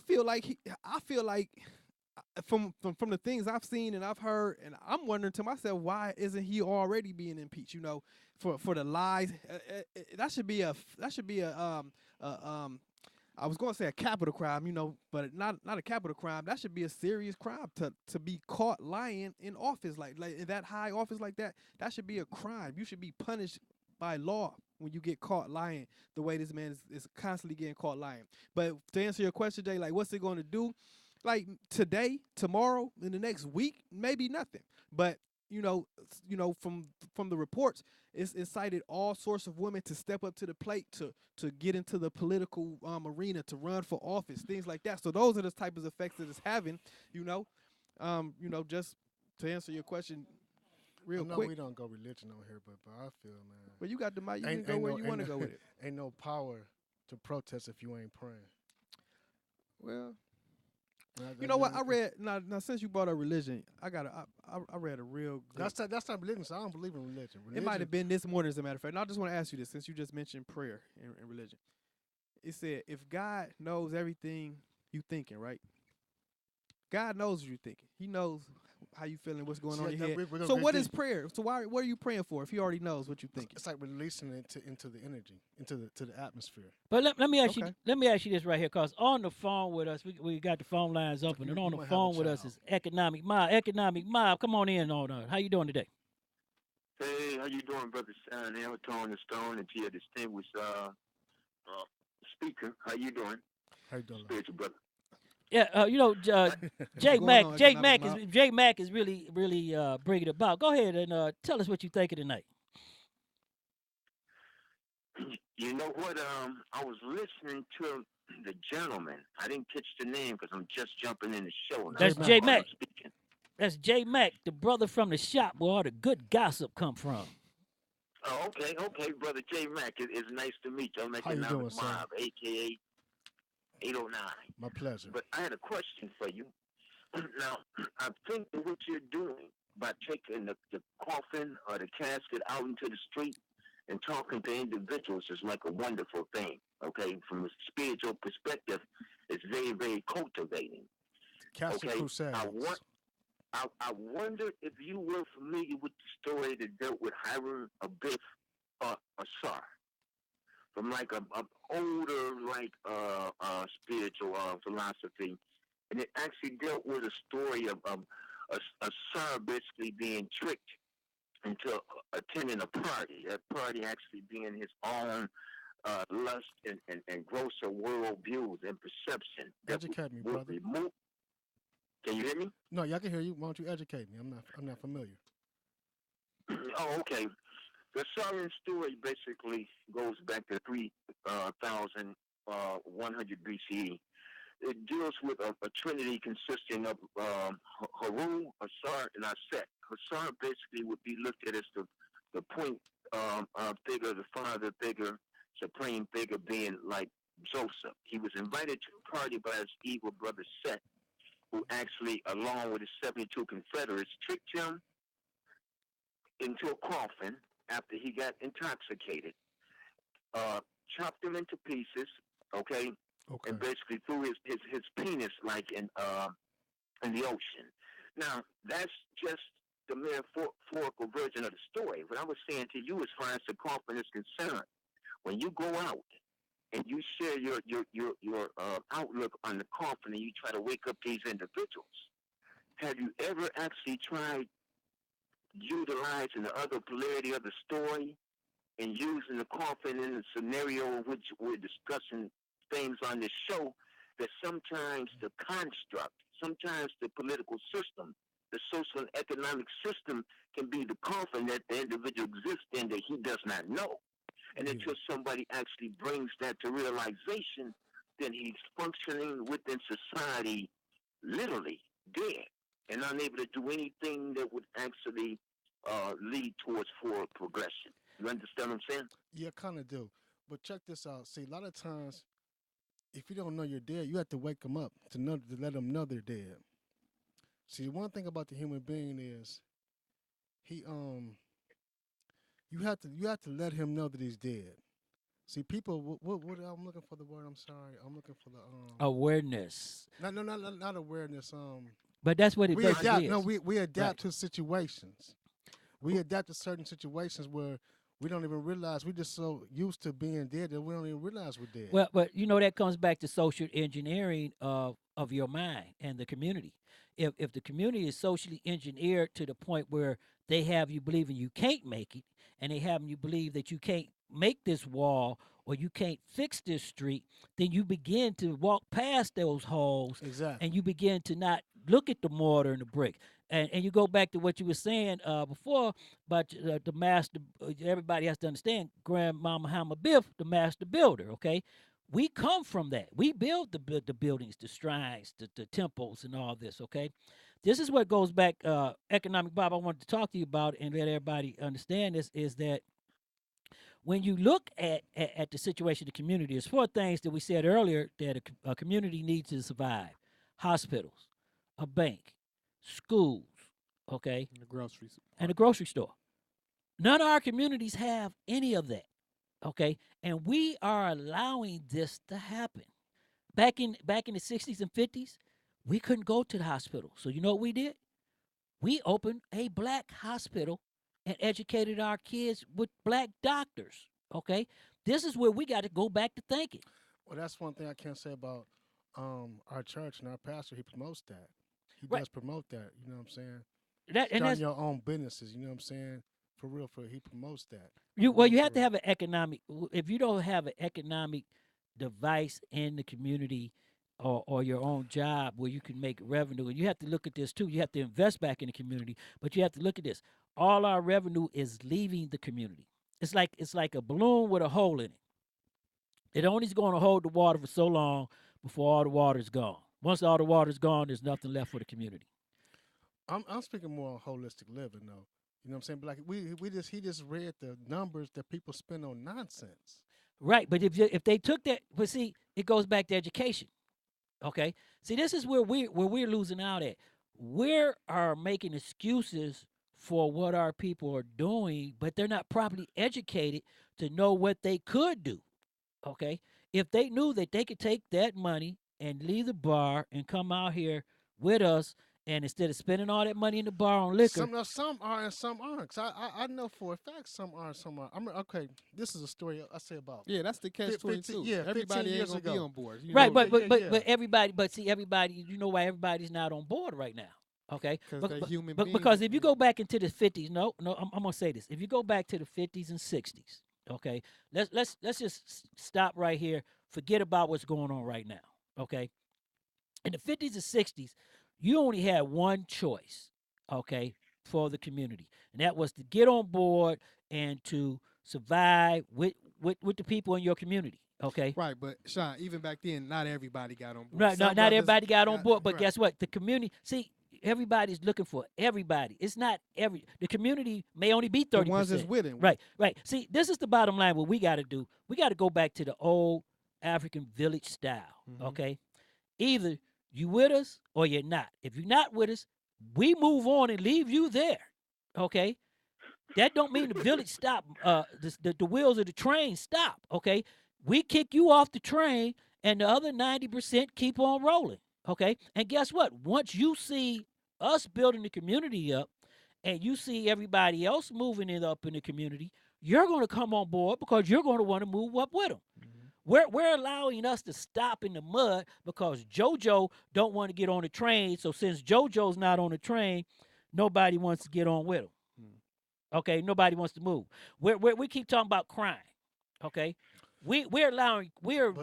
feel like from the things I've seen and I've heard, and I'm wondering to myself, why isn't he already being impeached? For the lies. That should be a I was going to say a capital crime, but not a capital crime. That should be a serious crime to be caught lying in office, like in that high office like that. That should be a crime. You should be punished by law when you get caught lying the way this man is constantly getting caught lying. But to answer your question, Jay, like, what's it going to do? Like, today, tomorrow, in the next week, maybe nothing. But from the reports, it's incited all sorts of women to step up to the plate to get into the political arena, to run for office, things like that. So those are the type of effects that it's having. Just to answer your question, real quick. We don't go religion on here, but I feel, man. Well, you got the mic. You can go where you want to go with it. Ain't no power to protest if you ain't praying. Well, You know what? I read now since you brought up religion, I read a real good. That's not religion. So I don't believe in religion. It might have been this morning, as a matter of fact. And I just want to ask you this, since you just mentioned prayer and religion. It said, if God knows everything you thinking, right? God knows what you're thinking. He knows how you feeling, what's going on in your head. So what is prayer? So what are you praying for if He already knows what you're thinking? It's like releasing it into the energy, into the atmosphere. But let me ask you this right here, cause on the phone with us, we got the phone lines open, and on the phone with us is Economic Mob. Economic Mob, come on in on us. How you doing today? Hey, how you doing, brother? Tone the Stone, and to your distinguished speaker. How you doing? How you doing, spiritual brother? Yeah, J Mac is really bringing it about. Go ahead and tell us what you think of tonight. You know what? I was listening to the gentleman. I didn't catch the name because I'm just jumping in the show. Now. That's J Mac. That's J Mac, the brother from the shop where all the good gossip come from. Oh, okay, brother J Mac. It's nice to meet you. I'm Economic Mob, a.k.a. 809. My pleasure. But I had a question for you. Now, I think that what you're doing by taking the coffin or the casket out into the street and talking to individuals is like a wonderful thing, okay? From a spiritual perspective, it's very, very cultivating. Casket Crusade. I wonder if you were familiar with the story that dealt with Hiram Abiff Asar. From like a older spiritual philosophy, and it actually dealt with a story of a son basically being tricked into attending a party. That party actually being his own lust and grosser world views and perception. Educate me, brother. Can you hear me? No, y'all can hear you. Why don't you educate me? I'm not familiar. Oh, okay. The Sarin story basically goes back to 3,100 BCE. It deals with a trinity consisting of Haru, Asar, and Aset. Asar basically would be looked at as the point figure, the father figure, supreme figure being like Joseph. He was invited to a party by his evil brother Set, who actually, along with his 72 Confederates, tricked him into a coffin after he got intoxicated, chopped him into pieces, okay, and basically threw his penis like in the ocean. Now, that's just the metaphorical version of the story. What I was saying to you as far as the coffin is concerned, when you go out and you share your outlook on the coffin and you try to wake up these individuals, have you ever actually tried utilizing the other polarity of the story and using the coffin in the scenario in which we're discussing things on this show, that sometimes the construct, sometimes the political system, the social and economic system can be the coffin that the individual exists in that he does not know. And until somebody actually brings that to realization, then he's functioning within society literally dead and unable to do anything that would actually lead towards forward progression. You understand what I'm saying? Yeah, kind of do. But check this out. See, a lot of times, if you don't know you're dead, you have to wake them up to let them know they're dead. See, one thing about the human being is you have to let him know that he's dead. See, people, what I'm looking for the word. I'm sorry, I'm looking for the awareness. Not awareness. But that's what it we basically adapt. is. No, we adapt to situations. We adapt to certain situations where we don't even realize. We're just so used to being dead that we don't even realize we're dead. Well, but that comes back to social engineering of your mind and the community. If the community is socially engineered to the point where they have you believing you can't make it, and they have you believe that you can't make this wall or you can't fix this street, then you begin to walk past those holes, and you begin to not look at the mortar and the brick. And you go back to what you were saying before about the master. Everybody has to understand Grandmama Hammer Biff, the master builder. Okay, we come from that. We build the buildings, the shrines, the temples, and all this. Okay, this is what goes back. Economic Bob, I wanted to talk to you about and let everybody understand this is that when you look at the situation of the community, there's four things that we said earlier that a community needs to survive: hospitals, a bank, schools, okay, And the groceries. and a grocery store. None of our communities have any of that, okay? And we are allowing this to happen. Back in the 60s and 50s, we couldn't go to the hospital. So you know what we did? We opened a black hospital and educated our kids with black doctors, okay? This is where we got to go back to thinking. Well, that's one thing I can't say about our church and our pastor. He promotes that. He Right. does promote that. You know what I'm saying? That- and Starting that's- your own businesses. You know what I'm saying? For real, he promotes that. You have to have an economic. If you don't have an economic device in the community or your own job where you can make revenue, and you have to look at this too. You have to invest back in the community, but you have to look at this. All our revenue is leaving the community. It's like a balloon with a hole in it. It only is going to hold the water for so long before all the water is gone. Once all the water is gone, there's nothing left for the community. I'm speaking more on holistic living though. You know what I'm saying? But like he just read the numbers that people spend on nonsense. Right, but if they took that, but see, it goes back to education. Okay, see, this is where we're losing out at. We are making excuses for what our people are doing, but they're not properly educated to know what they could do. Okay, if they knew that they could take that money and leave the bar and come out here with us, and instead of spending all that money in the bar on liquor, Some are and some aren't. 'Cause I know for a fact some are and some aren't. Okay, this is a story I say about. Yeah, that's the catch-22. Yeah, Everybody 15 ain't years gonna ago. be on board. You right? know, But everybody, but see, everybody, you know why everybody's not on board right now? Okay, 'Cause they're human because beings. if you go back into the 50s, no, I'm gonna say this. If you go back to the 50s and 60s, okay, let's just stop right here. Forget about what's going on right now. Okay, in the 50s and 60s, you only had one choice, okay, for the community, and that was to get on board and to survive with the people in your community. Okay. Right, but Sean, even back then, not everybody got on board. Right, Some not brothers everybody got on board, but right. guess what? The community, see, everybody's looking for everybody. It's not the community may only be 30%. The ones that's with him. Right. See, this is the bottom line. What we got to do, we got to go back to the old African village style. Okay, either you with us or you're not. If you're not with us, we move on and leave you there. Okay, that don't mean the village stop. The wheels of the train stop. Okay, we kick you off the train, and the other 90% keep on rolling. Okay, and guess what? Once you see us building the community up, and you see everybody else moving it up in the community, you're going to come on board because you're going to want to move up with them. We're allowing us to stop in the mud because JoJo don't want to get on the train. So since JoJo's not on the train, nobody wants to get on with him. Okay, nobody wants to move. We keep talking about crime. Okay, we're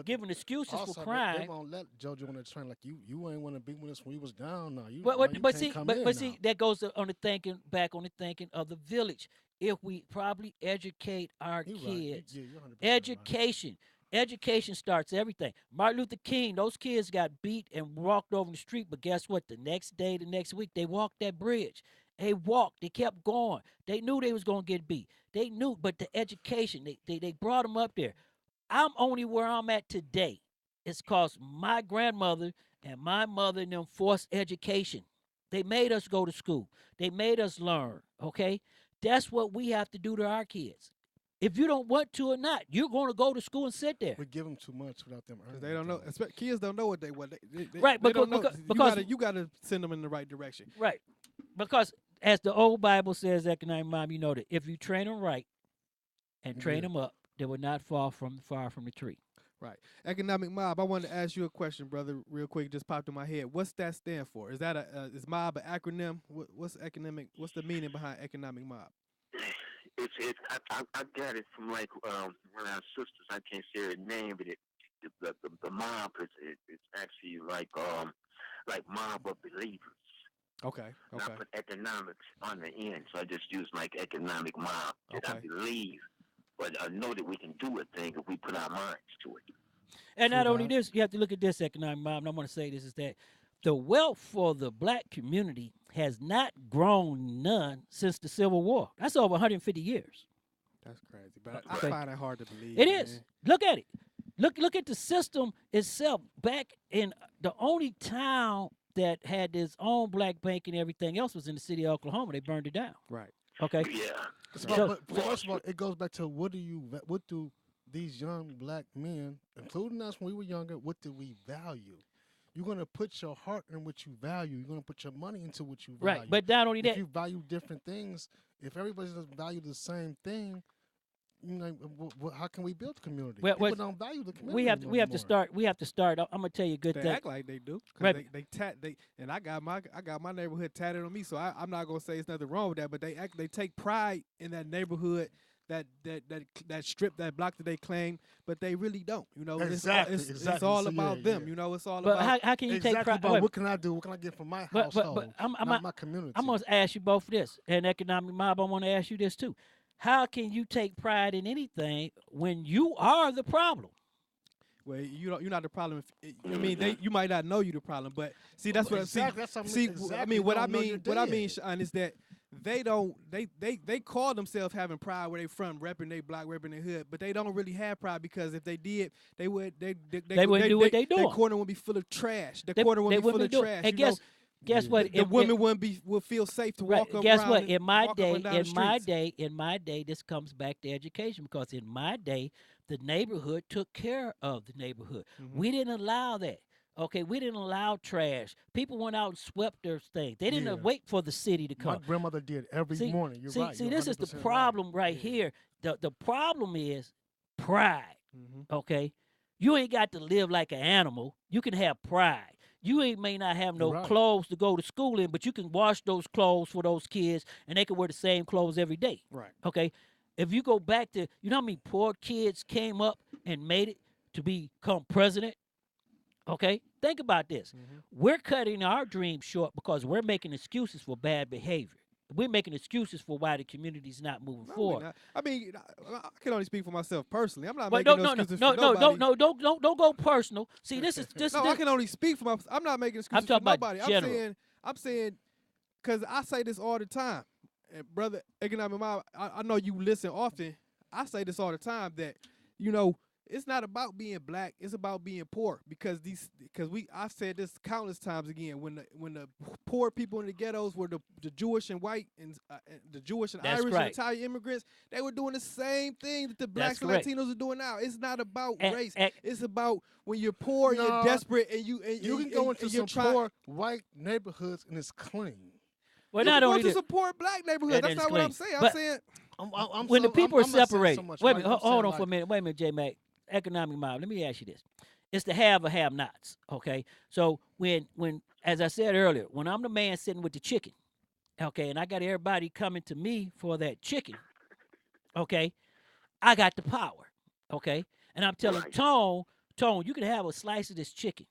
giving excuses Also, for crime. They won't let JoJo on the train like you ain't want to be with us when we was down. Now you, But now you but can't see, come but in see, now. that goes on the thinking of the village. If we probably educate our You right. kids, Yeah, you're 100% education. Education starts everything. Martin Luther King, those kids got beat and walked over the street, but guess what? The next day, the next week, they walked that bridge. They walked. They kept going. They knew they was going to get beat. They knew, but the education, they brought them up there. I'm only where I'm at today. It's because my grandmother and my mother and them forced education. They made us go to school. They made us learn, okay? That's what we have to do to our kids. If you don't want to or not, you're going to go to school and sit there. We give them too much without them earning. They don't know. Kids don't know what they want. Right, they because- don't know. because- you gotta send them in the right direction. Right. Because as the old Bible says, economic mom, you know that if you train them right and train them up, they will not fall far from the tree. Right. Economic mob. I wanted to ask you a question, brother, real quick. Just popped in my head. What's that stand for? Is that is mob an acronym? What's economic? What's the meaning behind economic mob? I got it from like one of our sisters. I can't say her name, but the mob is actually like mob of believers. Okay. And I put economics on the end, so I just use like economic mob that I believe, but I know that we can do a thing if we put our minds to it. And not only this, you have to look at this economic mob. And I want to say this is that the wealth for the black community has not grown none since the Civil War. That's over 150 years. That's crazy, but I find it hard to believe. It is. Look at it. Look at the system itself. Back in the only town that had its own black bank and everything else was in the city of Oklahoma. They burned it down. Right. Okay. Yeah. But first of all, it goes back to what do these young black men, including us when we were younger, what do we value? You're gonna put your heart in what you value. You're gonna put your money into what you value. Right, but not only if that, you value different things, if everybody doesn't value the same thing, you know, how can we build community? People don't value the community. We have to start. We have to start. I'm gonna tell you a good They thing. act like they do. Right. And I got my neighborhood tatted on me, so I'm not gonna say it's nothing wrong with that. But they take pride in that neighborhood, that strip, that block that they claim, but they really don't. You know, Exactly. It's all about them. You know, it's all But about. how can you take pride? About what can I do? What can I get from my household? Not my community. I'm gonna ask you both this, and economic mob. I want to ask you this too. How can you take pride in anything when you are the problem? Well, you're not the problem. You might not know you the problem, but see, that's what exactly, I see. What I mean, Sean, is that they call themselves having pride where they from, repping their block, repping their hood, but they don't really have pride because if they did, they wouldn't do what they doing. Their corner would be full of trash. The corner would be full of trash. And guess what? The women would feel safe to walk around. Guess what? In my day, this comes back to education because in my day, the neighborhood took care of the neighborhood. Mm-hmm. We didn't allow that. Okay, we didn't allow trash. People went out and swept their things. They didn't wait for the city to come. My grandmother did every morning. You're right. See, this is the problem right here. The problem is pride. Mm-hmm. Okay, you ain't got to live like an animal. You can have pride. You may not have no clothes to go to school in, but you can wash those clothes for those kids, and they can wear the same clothes every day. Right. Okay. If you go back to, you know how many poor kids came up and made it to become president? Okay. Think about this. Mm-hmm. We're cutting our dreams short because we're making excuses for bad behavior. We're making excuses for why the community's not moving forward. I can only speak for myself personally. I'm not But making excuses for nobody. Don't go personal. See, this is I can only speak for myself. I'm not making excuses for nobody. I'm saying, because I say this all the time, and brother, economic mob, I know you listen often. I say this all the time that, you know, it's not about being black. It's about being poor because I've said this countless times again. When the poor people in the ghettos were the Jewish and white and the Jewish and Irish and Italian immigrants, they were doing the same thing that the blacks and Latinos are doing now. It's not about race. It's about when you're poor, you're desperate, and you can go into some poor white neighborhoods and it's clean. Well, you not only to support black neighborhoods. That's not what I'm saying. I'm saying when the people are separated. Wait a minute. Hold on for a minute. Wait a minute, J Mac. Economic mob. Let me ask you this: it's the have or have nots. Okay, so when as I said earlier, when I'm the man sitting with the chicken, okay, and I got everybody coming to me for that chicken, okay, I got the power, okay, and I'm telling Tone, you can have a slice of this chicken,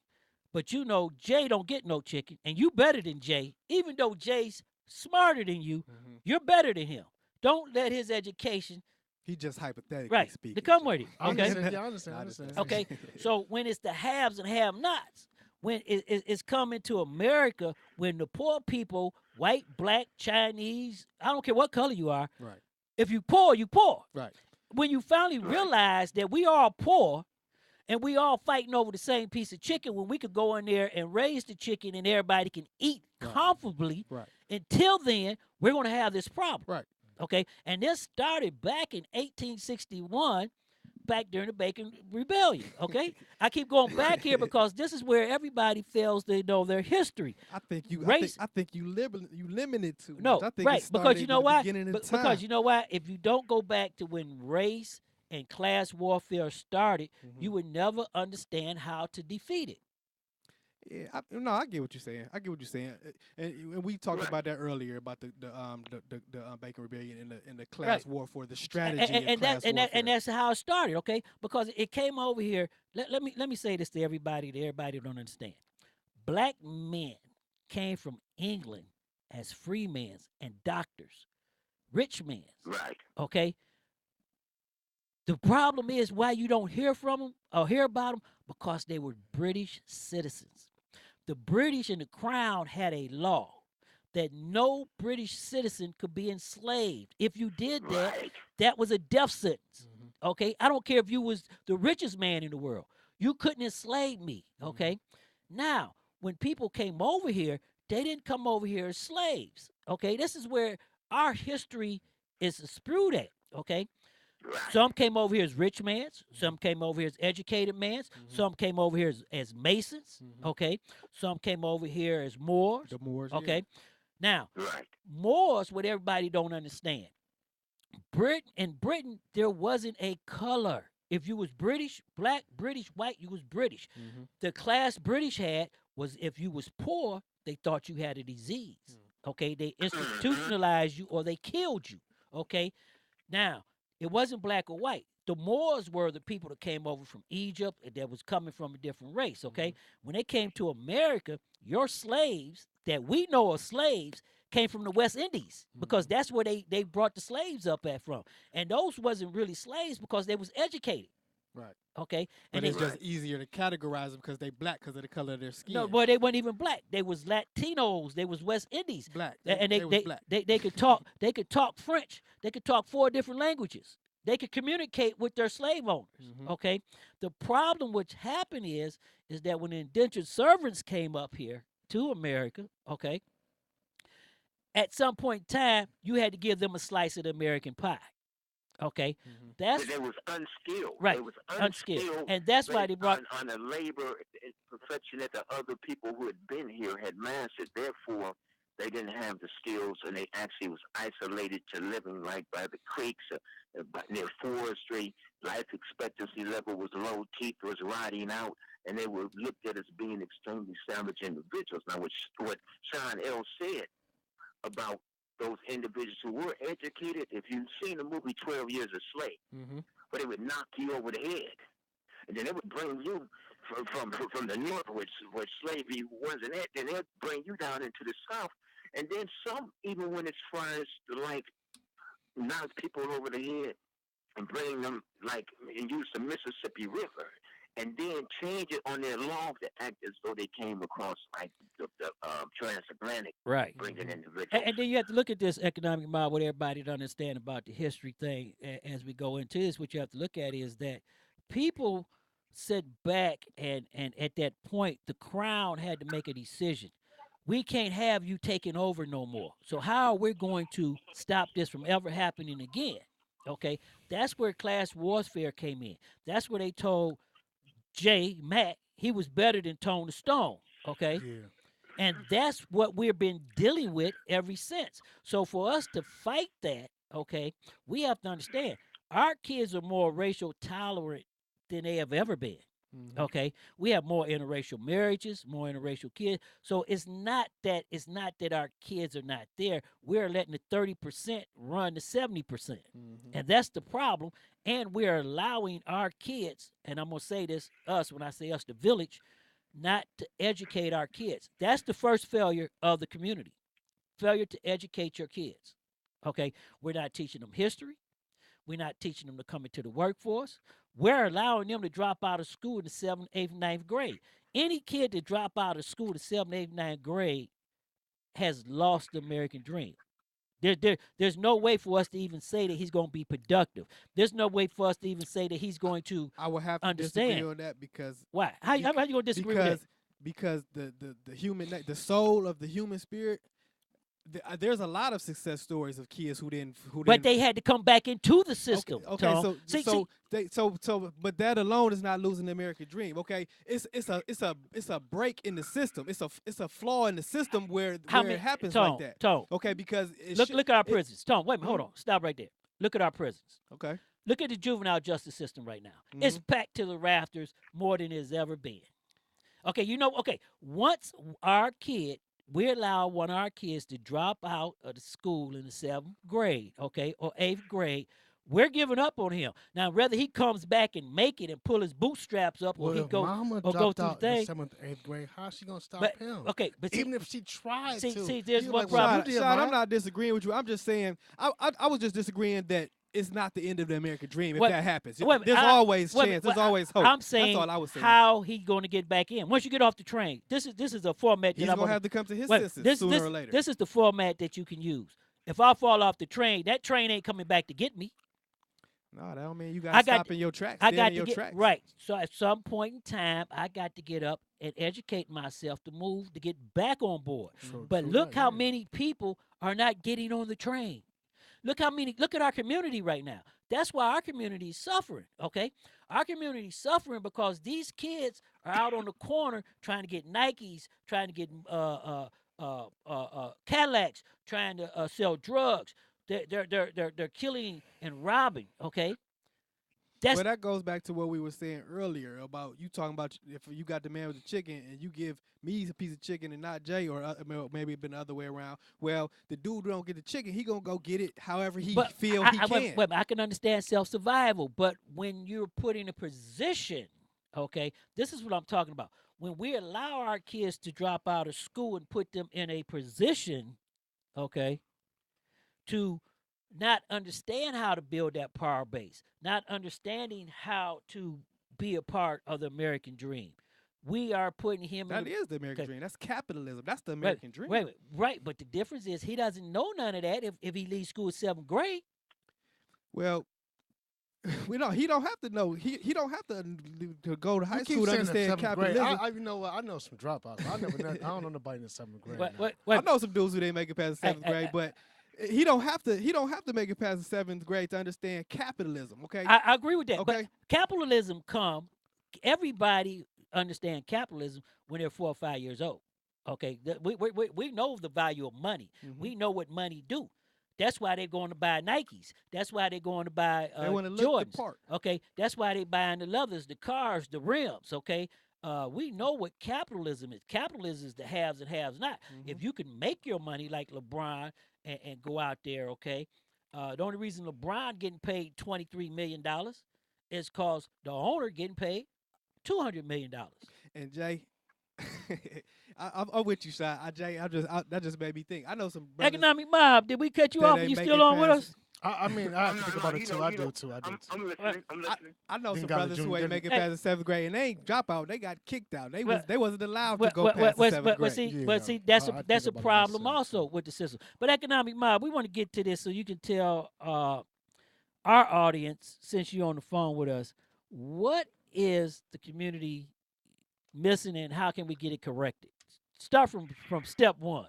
but you know Jay don't get no chicken, and you better than Jay, even though Jay's smarter than you, you're better than him. Don't let his education. He just hypothetically speaking. To come with him. Okay. I understand. Okay. So when it's the haves and have-nots, when it's coming to America, when the poor people, white, black, Chinese, I don't care what color you are. Right. If you poor, you poor. Right. When you finally realize that we are poor and we all fighting over the same piece of chicken, when we could go in there and raise the chicken and everybody can eat comfortably. Right. Until then, we're going to have this problem. Right. Okay, and this started back in 1861, back during the Bacon Rebellion. Okay, I keep going back here because this is where everybody fails to know their history. I think you limited to no, I think because you know why? Because you know why? If you don't go back to when race and class warfare started, you would never understand how to defeat it. Yeah, I get what you're saying. And we talked about that earlier about the Bacon Rebellion and the class warfare, the strategy and that's how it started. Okay, because it came over here. Let me say this to everybody. Everybody don't understand. Black men came from England as freemen and doctors, rich men. Right. Okay. The problem is why you don't hear from them or hear about them because they were British citizens. The British and the Crown had a law that no British citizen could be enslaved. If you did that, that was a death sentence. Okay, I don't care if you was the richest man in the world. You couldn't enslave me. Okay, now when people came over here, they didn't come over here as slaves. Okay, this is where our history is spewed at. Okay, some came over here as rich mans. Some came over here as educated mans. Some came over here as Masons. Okay, some came over here as Moors. The Moors. Okay, now Moors, what everybody don't understand. In Britain, there wasn't a color. If you was British, black, British, white, you was British. The class British had was if you was poor, they thought you had a disease. Okay, they institutionalized you or they killed you. Okay, now it wasn't black or white. The Moors were the people that came over from Egypt that was coming from a different race. Okay, when they came to America, your slaves that we know are slaves came from the West Indies because that's where they brought the slaves up at from. And those wasn't really slaves because they was educated. Right. Okay. And it's just easier to categorize them because they black because of the color of their skin. No, boy, they weren't even black. They was Latinos. They was West Indies. Black. And they was black. They could talk. They could talk French. They could talk 4 different languages. They could communicate with their slave owners. Okay. The problem which happened is that when the indentured servants came up here to America, okay, at some point in time, you had to give them a slice of the American pie. Okay, that's they was unskilled. Right, they was unskilled, and that's why they brought on a labor perfection that the other people who had been here had mastered. Therefore, they didn't have the skills, and they actually was isolated to living like by the creeks, near forestry. Life expectancy level was low. Teeth was rotting out, and they were looked at as being extremely savage individuals. Now, what Sean L. said about those individuals who were educated, if you've seen the movie 12 Years a Slave, where they would knock you over the head, and then they would bring you from the north, where slavery wasn't at, then they'd bring you down into the south, and then some even went as far as to like knock people over the head and bring them like and use the Mississippi River. And then change it on their law to act as though they came across like the transatlantic, right? Bringing individuals. And then you have to look at this economic model, what everybody to understand about the history thing as we go into this. What you have to look at is that people sit back and at that point, the crown had to make a decision. We can't have you taking over no more. So how are we going to stop this from ever happening again? Okay, that's where class warfare came in. That's where they told Mac, he was better than Tony Stone, okay? Yeah. And that's what we've been dealing with ever since. So for us to fight that, okay, we have to understand our kids are more racial tolerant than they have ever been. Okay, we have more interracial marriages, more interracial kids. So it's not that our kids are not there. We're letting the 30% run the 70%, and that's the problem. And we're allowing our kids, and I'm gonna say this, us when I say us, the village, not to educate our kids. That's the first failure of the community. Failure to educate your kids. Okay, we're not teaching them history. We're not teaching them to come into the workforce. We're allowing them to drop out of school in the 7th, 8th, 9th grade. Any kid that drop out of school in the 7th, 8th, 9th grade has lost the American dream. There's no way for us to even say that he's going to be productive. There's no way for us to even say that he's going to I will have to understand. disagree on that because why? How you going to disagree with that? Because the the soul of the human spirit. There's a lot of success stories of kids who didn't. But they had to come back into the system. Okay, but that alone is not losing the American dream. Okay, it's a break in the system. It's a flaw in the system where it happens like that. Okay, because look at our prisons. Tom, wait a minute, hold on, stop right there. Look at our prisons. Okay, look at the juvenile justice system right now. It's packed to the rafters more than it's ever been. Okay, once we allow one of our kids to drop out of the school in the 7th grade, okay, or 8th grade, we're giving up on him. Now, whether he comes back and make it and pull his bootstraps up, or he go through the thing. 7th, 8th grade, how's she gonna stop him? Okay, but even if she tried to, see, there's one problem. Sean, I'm not disagreeing with you. I'm just saying I was just disagreeing that it's not the end of the American dream if that happens. There's always chance. There's always hope. I'm saying that's all I was saying. How he going to get back in once you get off the train. This is a format that he's going to have to come to his senses sooner or later. This is the format that you can use. If I fall off the train, that train ain't coming back to get me. No, that don't mean you I got to got stop in your tracks. I dead got in to your get tracks. right. So at some point in time, I got to get up and educate myself to move to get back on board. But look how many people are not getting on the train. Look at our community right now. That's why our community is suffering, okay? Our community is suffering because these kids are out on the corner trying to get Nikes, trying to get Cadillacs, trying to sell drugs. They're killing and robbing, okay? Well, that goes back to what we were saying earlier about you talking about if you got the man with the chicken and you give me a piece of chicken and not Jay, or maybe it's been the other way around. Well, the dude don't get the chicken, he gonna go get it however he feel he can. Wait, I can understand self-survival, but when you're put in a position, okay, this is what I'm talking about. When we allow our kids to drop out of school and put them in a position, okay, to not understand how to build that power base, not understanding how to be a part of the American dream. We are putting him That in is the American dream. That's capitalism. That's the American dream. Right. But the difference is he doesn't know none of that if he leaves school at 7th grade. Well, he don't have to know. He don't have to go to high school to understand capitalism. You know what? I know some dropouts. I don't know nobody in the 7th grade. I know some dudes who didn't make it past the 7th grade, but he don't have to make it past the 7th grade to understand capitalism. Okay, I agree with that. Okay, but capitalism everybody understand capitalism when they're 4 or 5 years old. Okay, we know the value of money. Mm-hmm. We know what money do. That's why they're going to buy Nikes. That's why they're going to buy they want to look the Jordans. part. Okay, that's why they buying the leathers, the cars, the rims. Okay, we know what capitalism is. Capitalism is the haves and haves not. Mm-hmm. If you can make your money like LeBron and go out there, okay, the only reason LeBron getting paid $23 million is because the owner getting paid $200 million. And Jay, I'm with you, Shy. Jay, that just made me think. I know some brothers Economic Mob. Did we cut you off? Are you still on with us? I mean, I have to think about it too. I do too. I'm listening. I know some brothers who ain't make it past the 7th grade and they ain't drop out. They got kicked out. They wasn't allowed to go past the 7th grade. But see, that's a problem also with the system. But Economic Mob, we want to get to this so you can tell our audience, since you're on the phone with us, what is the community missing and how can we get it corrected? Start from step one.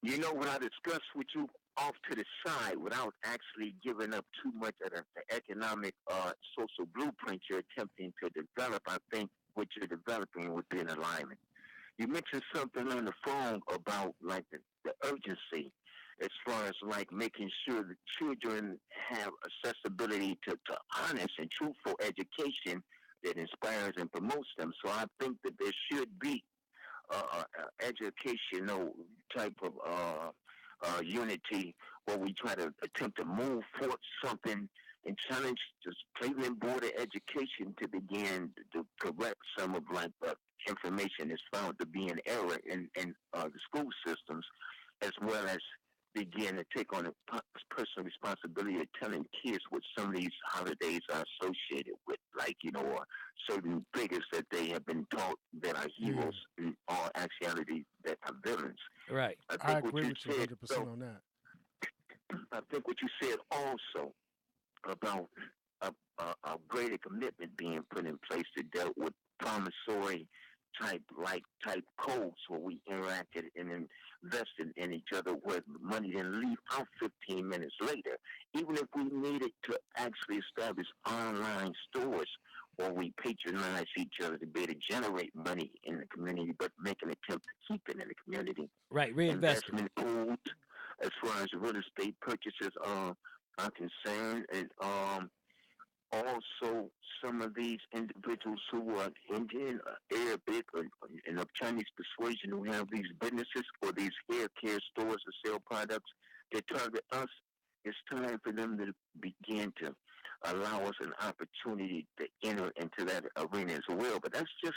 You know, when I discuss with you off to the side without actually giving up too much of the economic social blueprint you're attempting to develop, I think what you're developing would be an alignment. You mentioned something on the phone about like the urgency as far as like making sure the children have accessibility to honest and truthful education that inspires and promotes them. So I think that there should be educational type of unity where we try to attempt to move forth something and challenge the Cleveland Board of Education to begin to correct some of like the information that's found to be in error in the school systems, as well as begin to take on a personal responsibility of telling kids what some of these holidays are associated with, like, you know, certain figures that they have been taught that are heroes in all actuality that are villains. Right. I agree with you 100% on that. I think what you said also about a greater commitment being put in place to deal with promissory type codes where we interacted and invested in each other where money didn't leave out 15 minutes later. Even if we needed to actually establish online stores where we patronize each other to be able to generate money in the community but make an attempt to keep it in the community. Right, reinvest. Investment pools as far as real estate purchases are concerned, and also some of these individuals who are Indian, Arabic, and of Chinese persuasion who have these businesses or these hair care stores that sell products that target us, it's time for them to begin to allow us an opportunity to enter into that arena as well. But that's just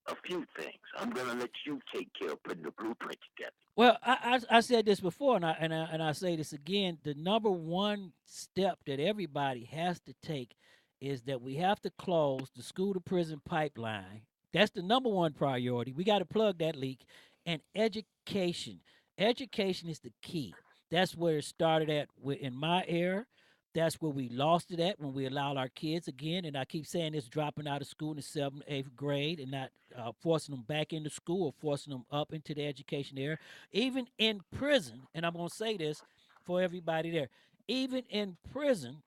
a few things. I'm going to let you take care of putting the blueprint together. Well, I said this before, and I say this again. The number one step that everybody has to take is that we have to close the school-to-prison pipeline. That's the number one priority. We got to plug that leak. And education. Education is the key. That's where it started at in my era. That's where we lost it at when we allowed our kids again, and I keep saying this, dropping out of school in the 7th, 8th grade and not forcing them back into school or forcing them up into the education area. Even in prison, and I'm going to say this for everybody there, even in prison,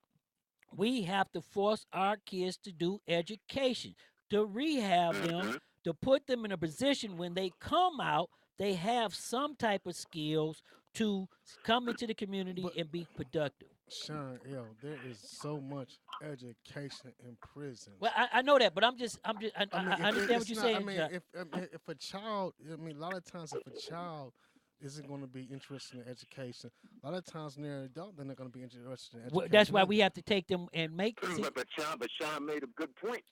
we have to force our kids to do education, to rehab them, to put them in a position when they come out, they have some type of skills to come into the community and be productive. Sean L., there is so much education in prison. Well, I know that, but I understand what you're saying. I mean, if a child, I mean, a lot of times if a child isn't going to be interested in education, a lot of times when they're an adult, they're not going to be interested in education. Well, that's why we have to take them and make. But Sean made a good point.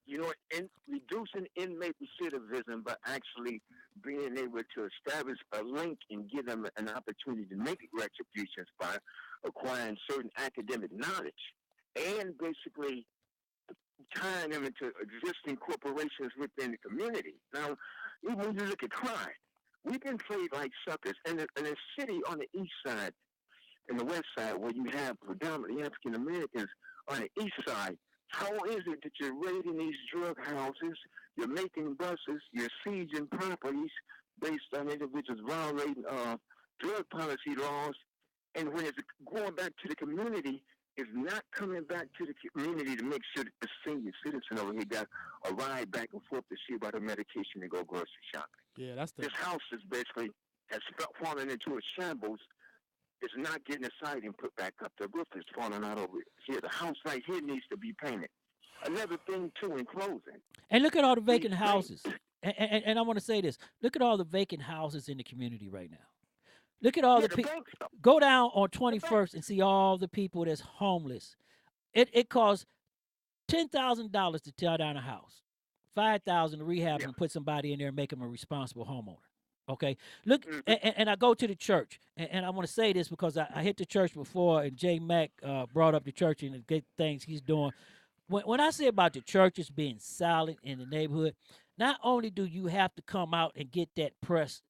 You know, in reducing inmate recidivism by actually being able to establish a link and give them an opportunity to make retributions by acquiring certain academic knowledge and basically tying them into existing corporations within the community. Now, when you look at crime, we've been played like suckers. And in a city on the east side and the west side where you have predominantly African Americans on the east side, how is it that you're raiding these drug houses, you're making buses, you're sieging properties based on individuals violating drug policy laws, and when it's going back to the community, it's not coming back to the community to make sure that the senior citizen over here got a ride back and forth to see about her medication and go grocery shopping. Yeah, that's This house is basically has fallen into a shambles. It's not getting a siding put back up. The roof is falling out over here. The house right here needs to be painted. Another thing, too, in closing. And look at all the vacant houses. And I want to say this. Look at all the vacant houses in the community right now. Look at all the people. Go down on 21st and see all the people that's homeless. It costs $10,000 to tear down a house, $5,000 to rehab and put somebody in there and make them a responsible homeowner. Okay, look, and I go to the church, and I want to say this because I hit the church before, and J Mac brought up the church and the good things he's doing. When I say about the churches being silent in the neighborhood, not only do you have to come out and get that press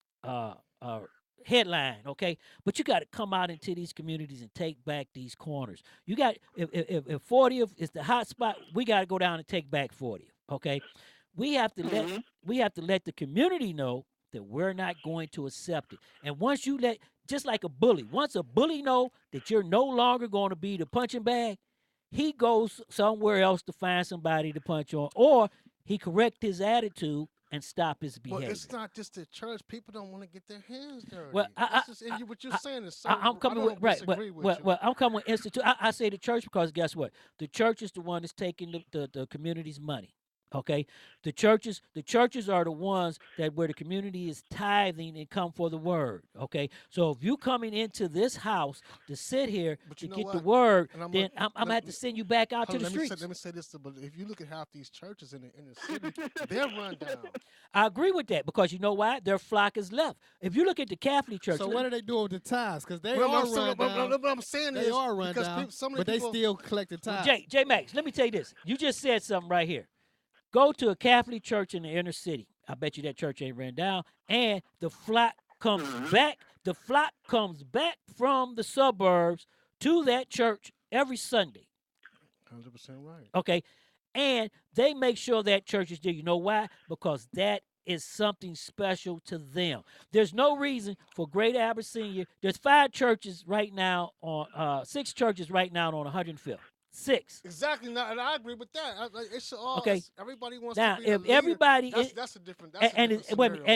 headline, okay, but you got to come out into these communities and take back these corners. You got if 40th is the hot spot, we got to go down and take back 40th. Okay, we have to let the community know that we're not going to accept it. And once you just like a bully, once a bully know that you're no longer going to be the punching bag, he goes somewhere else to find somebody to punch on, or he correct his attitude and stop his behavior. Well, it's not just the church. People don't want to get their hands dirty. Well, what you're saying is so. I'm coming with right. Well, I'm coming with institute. I say the church because guess what? The church is the one that's taking the community's money. Okay, the churches are the ones that where the community is tithing and come for the word. Okay, so if you coming into this house to sit here to get the word, then I'm gonna have to send you back out to the streets. Let me say this, but if you look at half these churches in the city, they're run down. I agree with that because you know why? Their flock is left. If you look at the Catholic church, so what are they doing with the tithes? Because they are run down. What I'm saying they are run down, but they still collecting tithes. J Max, let me tell you this. You just said something right here. Go to a Catholic church in the inner city. I bet you that church ain't ran down. And the flock comes back. The flock comes back from the suburbs to that church every Sunday. 100% right. Okay. And they make sure that church is there. You know why? Because that is something special to them. There's no reason for Greater Abyssinia. There's 5 churches right now on 6 churches right now on 105th. 6. Exactly, and I agree with that. It's all okay. Everybody wants now, to be if everybody, that's a different. And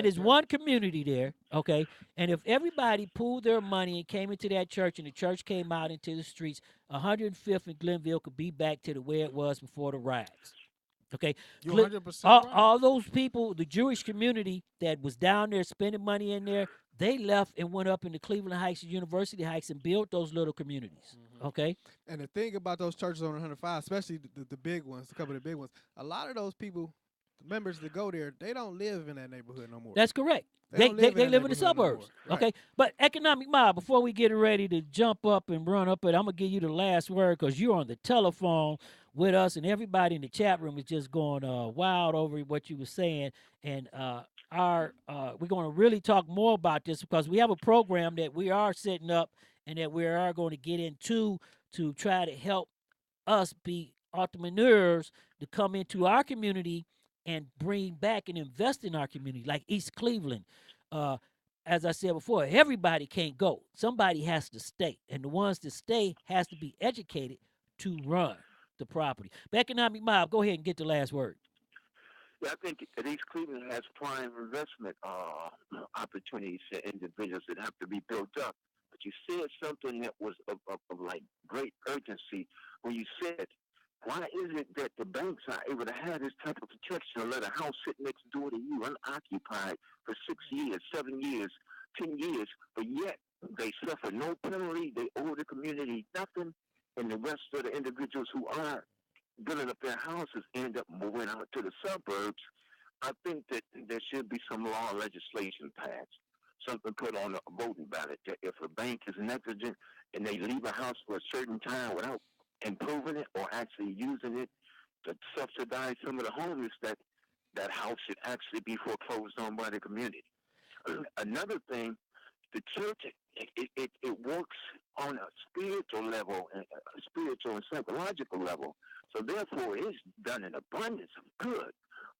there's one community there, okay. And if everybody pooled their money and came into that church, and the church came out into the streets, 105th and Glenville could be back to the way it was before the riots. Okay, you're 100% right. All those people, the Jewish community that was down there spending money in there, they left and went up into Cleveland Heights and University Heights and built those little communities. Okay. And the thing about those churches on 105, especially the big ones, a couple of the big ones, a lot of those people, the members that go there, they don't live in that neighborhood no more. That's correct. They live in the suburbs. No okay. But Economic Mob, before we get ready to jump up and run up it, I'm going to give you the last word because you're on the telephone with us, and everybody in the chat room is just going wild over what you were saying. And we're going to really talk more about this because we have a program that we are setting up and that we are going to get into to try to help us be entrepreneurs to come into our community and bring back and invest in our community, like East Cleveland. Uh, as I said before, everybody can't go. Somebody has to stay, and the ones that stay has to be educated to run the property. The economic mob, go ahead and get the last word. Yeah, I think East Cleveland has prime investment opportunities for individuals that have to be built up. But you said something that was of like great urgency when you said, why is it that the banks are able to have this type of protection and let a house sit next door to you unoccupied for 6 years, 7 years, 10 years, but yet they suffer no penalty, they owe the community nothing, and the rest of the individuals who are building up their houses end up moving out to the suburbs? I think that there should be some law or legislation passed, something put on a voting ballot that if a bank is negligent and they leave a house for a certain time without improving it or actually using it to subsidize some of the homeless, that house should actually be foreclosed on by the community. Another thing, the church, it works on a spiritual level, a spiritual and psychological level. So therefore, it's done in abundance of good.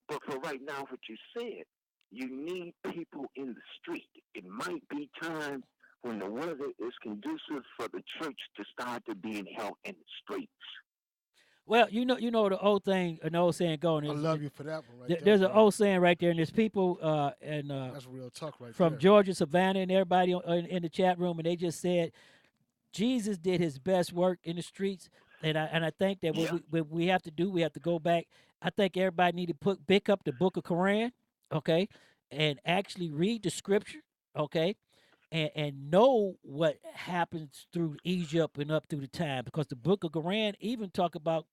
But for right now, what you said, you need people in the street. It might be time when the weather is conducive for the church to start to being held in the streets. Well, you know the old thing, an old saying going. I love you for that one right there. There's an old saying right there, and there's people that's real talk right from there. Georgia, Savannah, and everybody in the chat room, and they just said Jesus did his best work in the streets, and I think that what we have to do, we have to go back. I think everybody need to pick up the book of Quran, okay, and actually read the scripture, okay, and know what happens through Egypt and up through the time, because the book of Quran even talk about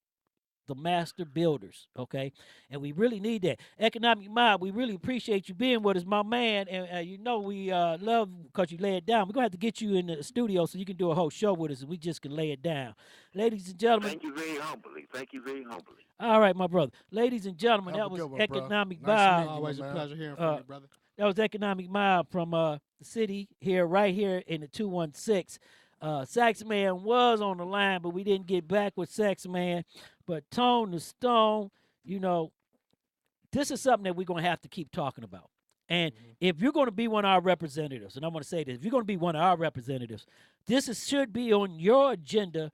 the master builders, okay? And we really need that. Economic Mob, we really appreciate you being with us, my man. And you know we love because you lay it down. We're going to have to get you in the studio so you can do a whole show with us and we just can lay it down. Ladies and gentlemen. Thank you very humbly. Thank you very humbly. All right, my brother. Ladies and gentlemen, Have that a was good one, Economic bro. Mob. Always a pleasure hearing from you, brother. That was Economic Mob from the city here, right here in the 216. Sax Man was on the line, but we didn't get back with Sax Man. But Tone the Stone, you know, this is something that we're going to have to keep talking about. And if you're going to be one of our representatives, and I'm going to say this, if you're going to be one of our representatives, should be on your agenda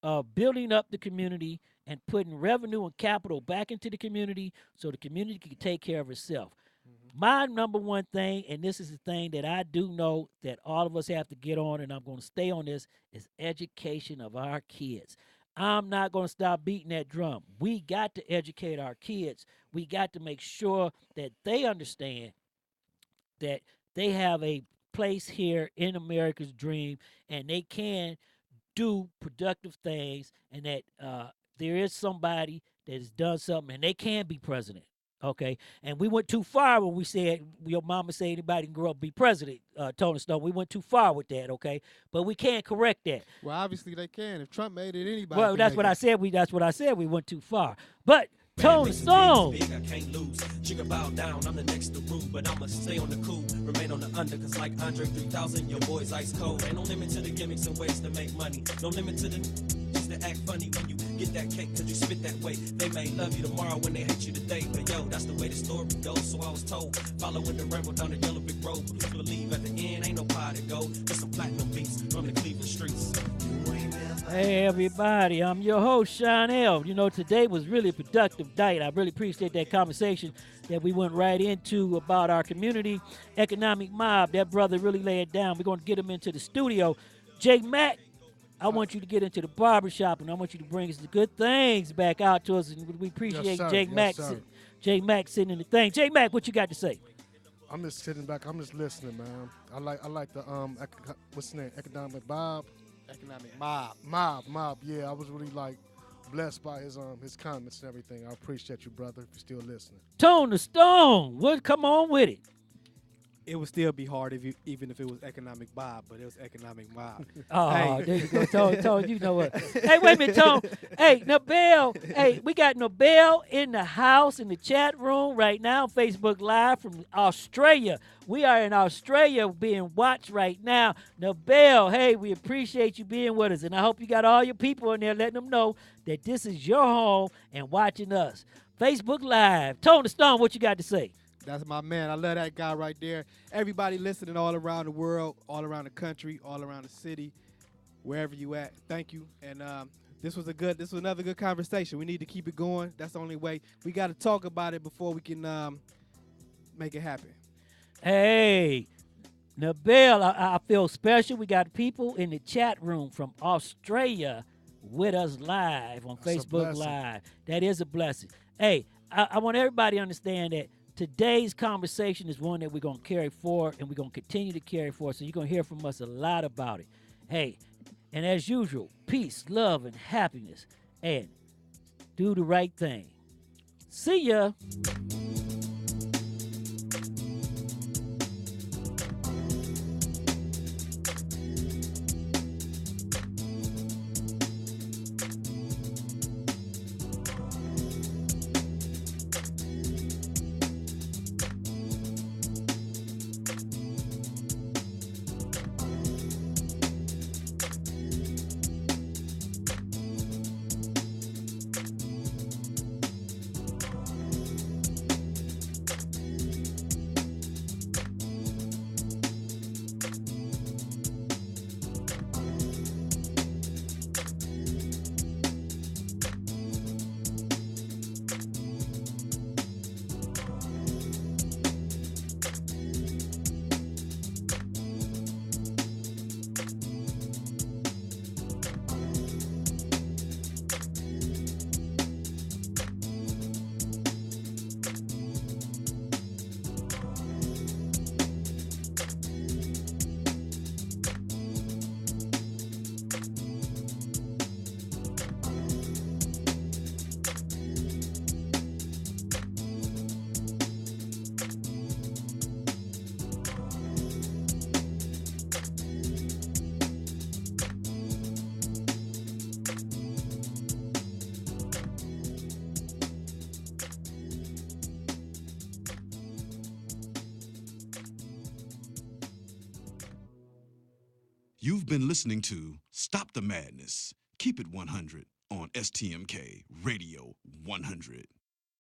of building up the community and putting revenue and capital back into the community so the community can take care of itself. My number one thing, and this is the thing that I do know that all of us have to get on, and I'm going to stay on this, is education of our kids. I'm not going to stop beating that drum. We got to educate our kids. We got to make sure that they understand that they have a place here in America's dream and they can do productive things, and that there is somebody that has done something and they can be president. Okay, and we went too far when we said your mama said anybody can grow up and be president, Tony Stone. We went too far with that, okay? But we can't correct that. Well, obviously they can. If Trump made it, anybody. Well, that's what I said. That's what I said. We went too far. But Tony Stone. Big, I can't lose. Sugar bow down, I'm the next to rule, but I'ma stay on the cool, remain on the under, cause like Andre 3000, your boy's ice cold. Ain't no limit to the gimmicks and ways to make money. No limit to the just to act funny when you get that cake, cause you spit that way. They may love you tomorrow when they hate you today, but yo, that's the way the story goes, so I was told. Following the ramble down the yellow brick road, please believe at the end ain't no pie to go. Just some platinum beats from the Cleveland streets. Hey everybody, I'm your host, Sean. You know, today was really a productive night. I really appreciate that conversation that we went right into about our community. Economic Mob, that brother really laid it down. We're going to get him into the studio. J Mac, I want you to get into the barbershop, and I want you to bring us the good things back out to us, and we appreciate J Mac sitting in the thing. J Mac, what you got to say? I'm just sitting back. I'm just listening, man. I like the what's his name? Economic Mob. Economic Mob. Mob. Yeah, I was really like blessed by his comments and everything. I appreciate you, brother, if you're still listening. Tone the Stone, come on with it. it would still be hard even if it was economic Bob, but it was economic Bob. Oh, Hey. there you go, Tone. You know what? Hey, wait a minute, Tone. Hey, Nobel. Hey, we got Nobel in the house in the chat room right now, Facebook Live from Australia. We are in Australia being watched right now. Nobel, hey, we appreciate you being with us, and I hope you got all your people in there letting them know that this is your home and watching us. Facebook Live. Tone the Stone, what you got to say? That's my man. I love that guy right there. Everybody listening all around the world, all around the country, all around the city, wherever you at. Thank you. And this was another good conversation. We need to keep it going. That's the only way. We got to talk about it before we can make it happen. Hey, Nabel, I feel special. We got people in the chat room from Australia with us live on Facebook Live. That is a blessing. Hey, I want everybody to understand that today's conversation is one that we're going to carry forward, and we're going to continue to carry forward. So you're going to hear from us a lot about it. Hey, and as usual, peace, love, and happiness. And do the right thing. See ya. You've been listening to Stop the Madness, Keep It 100 on STMK Radio 100.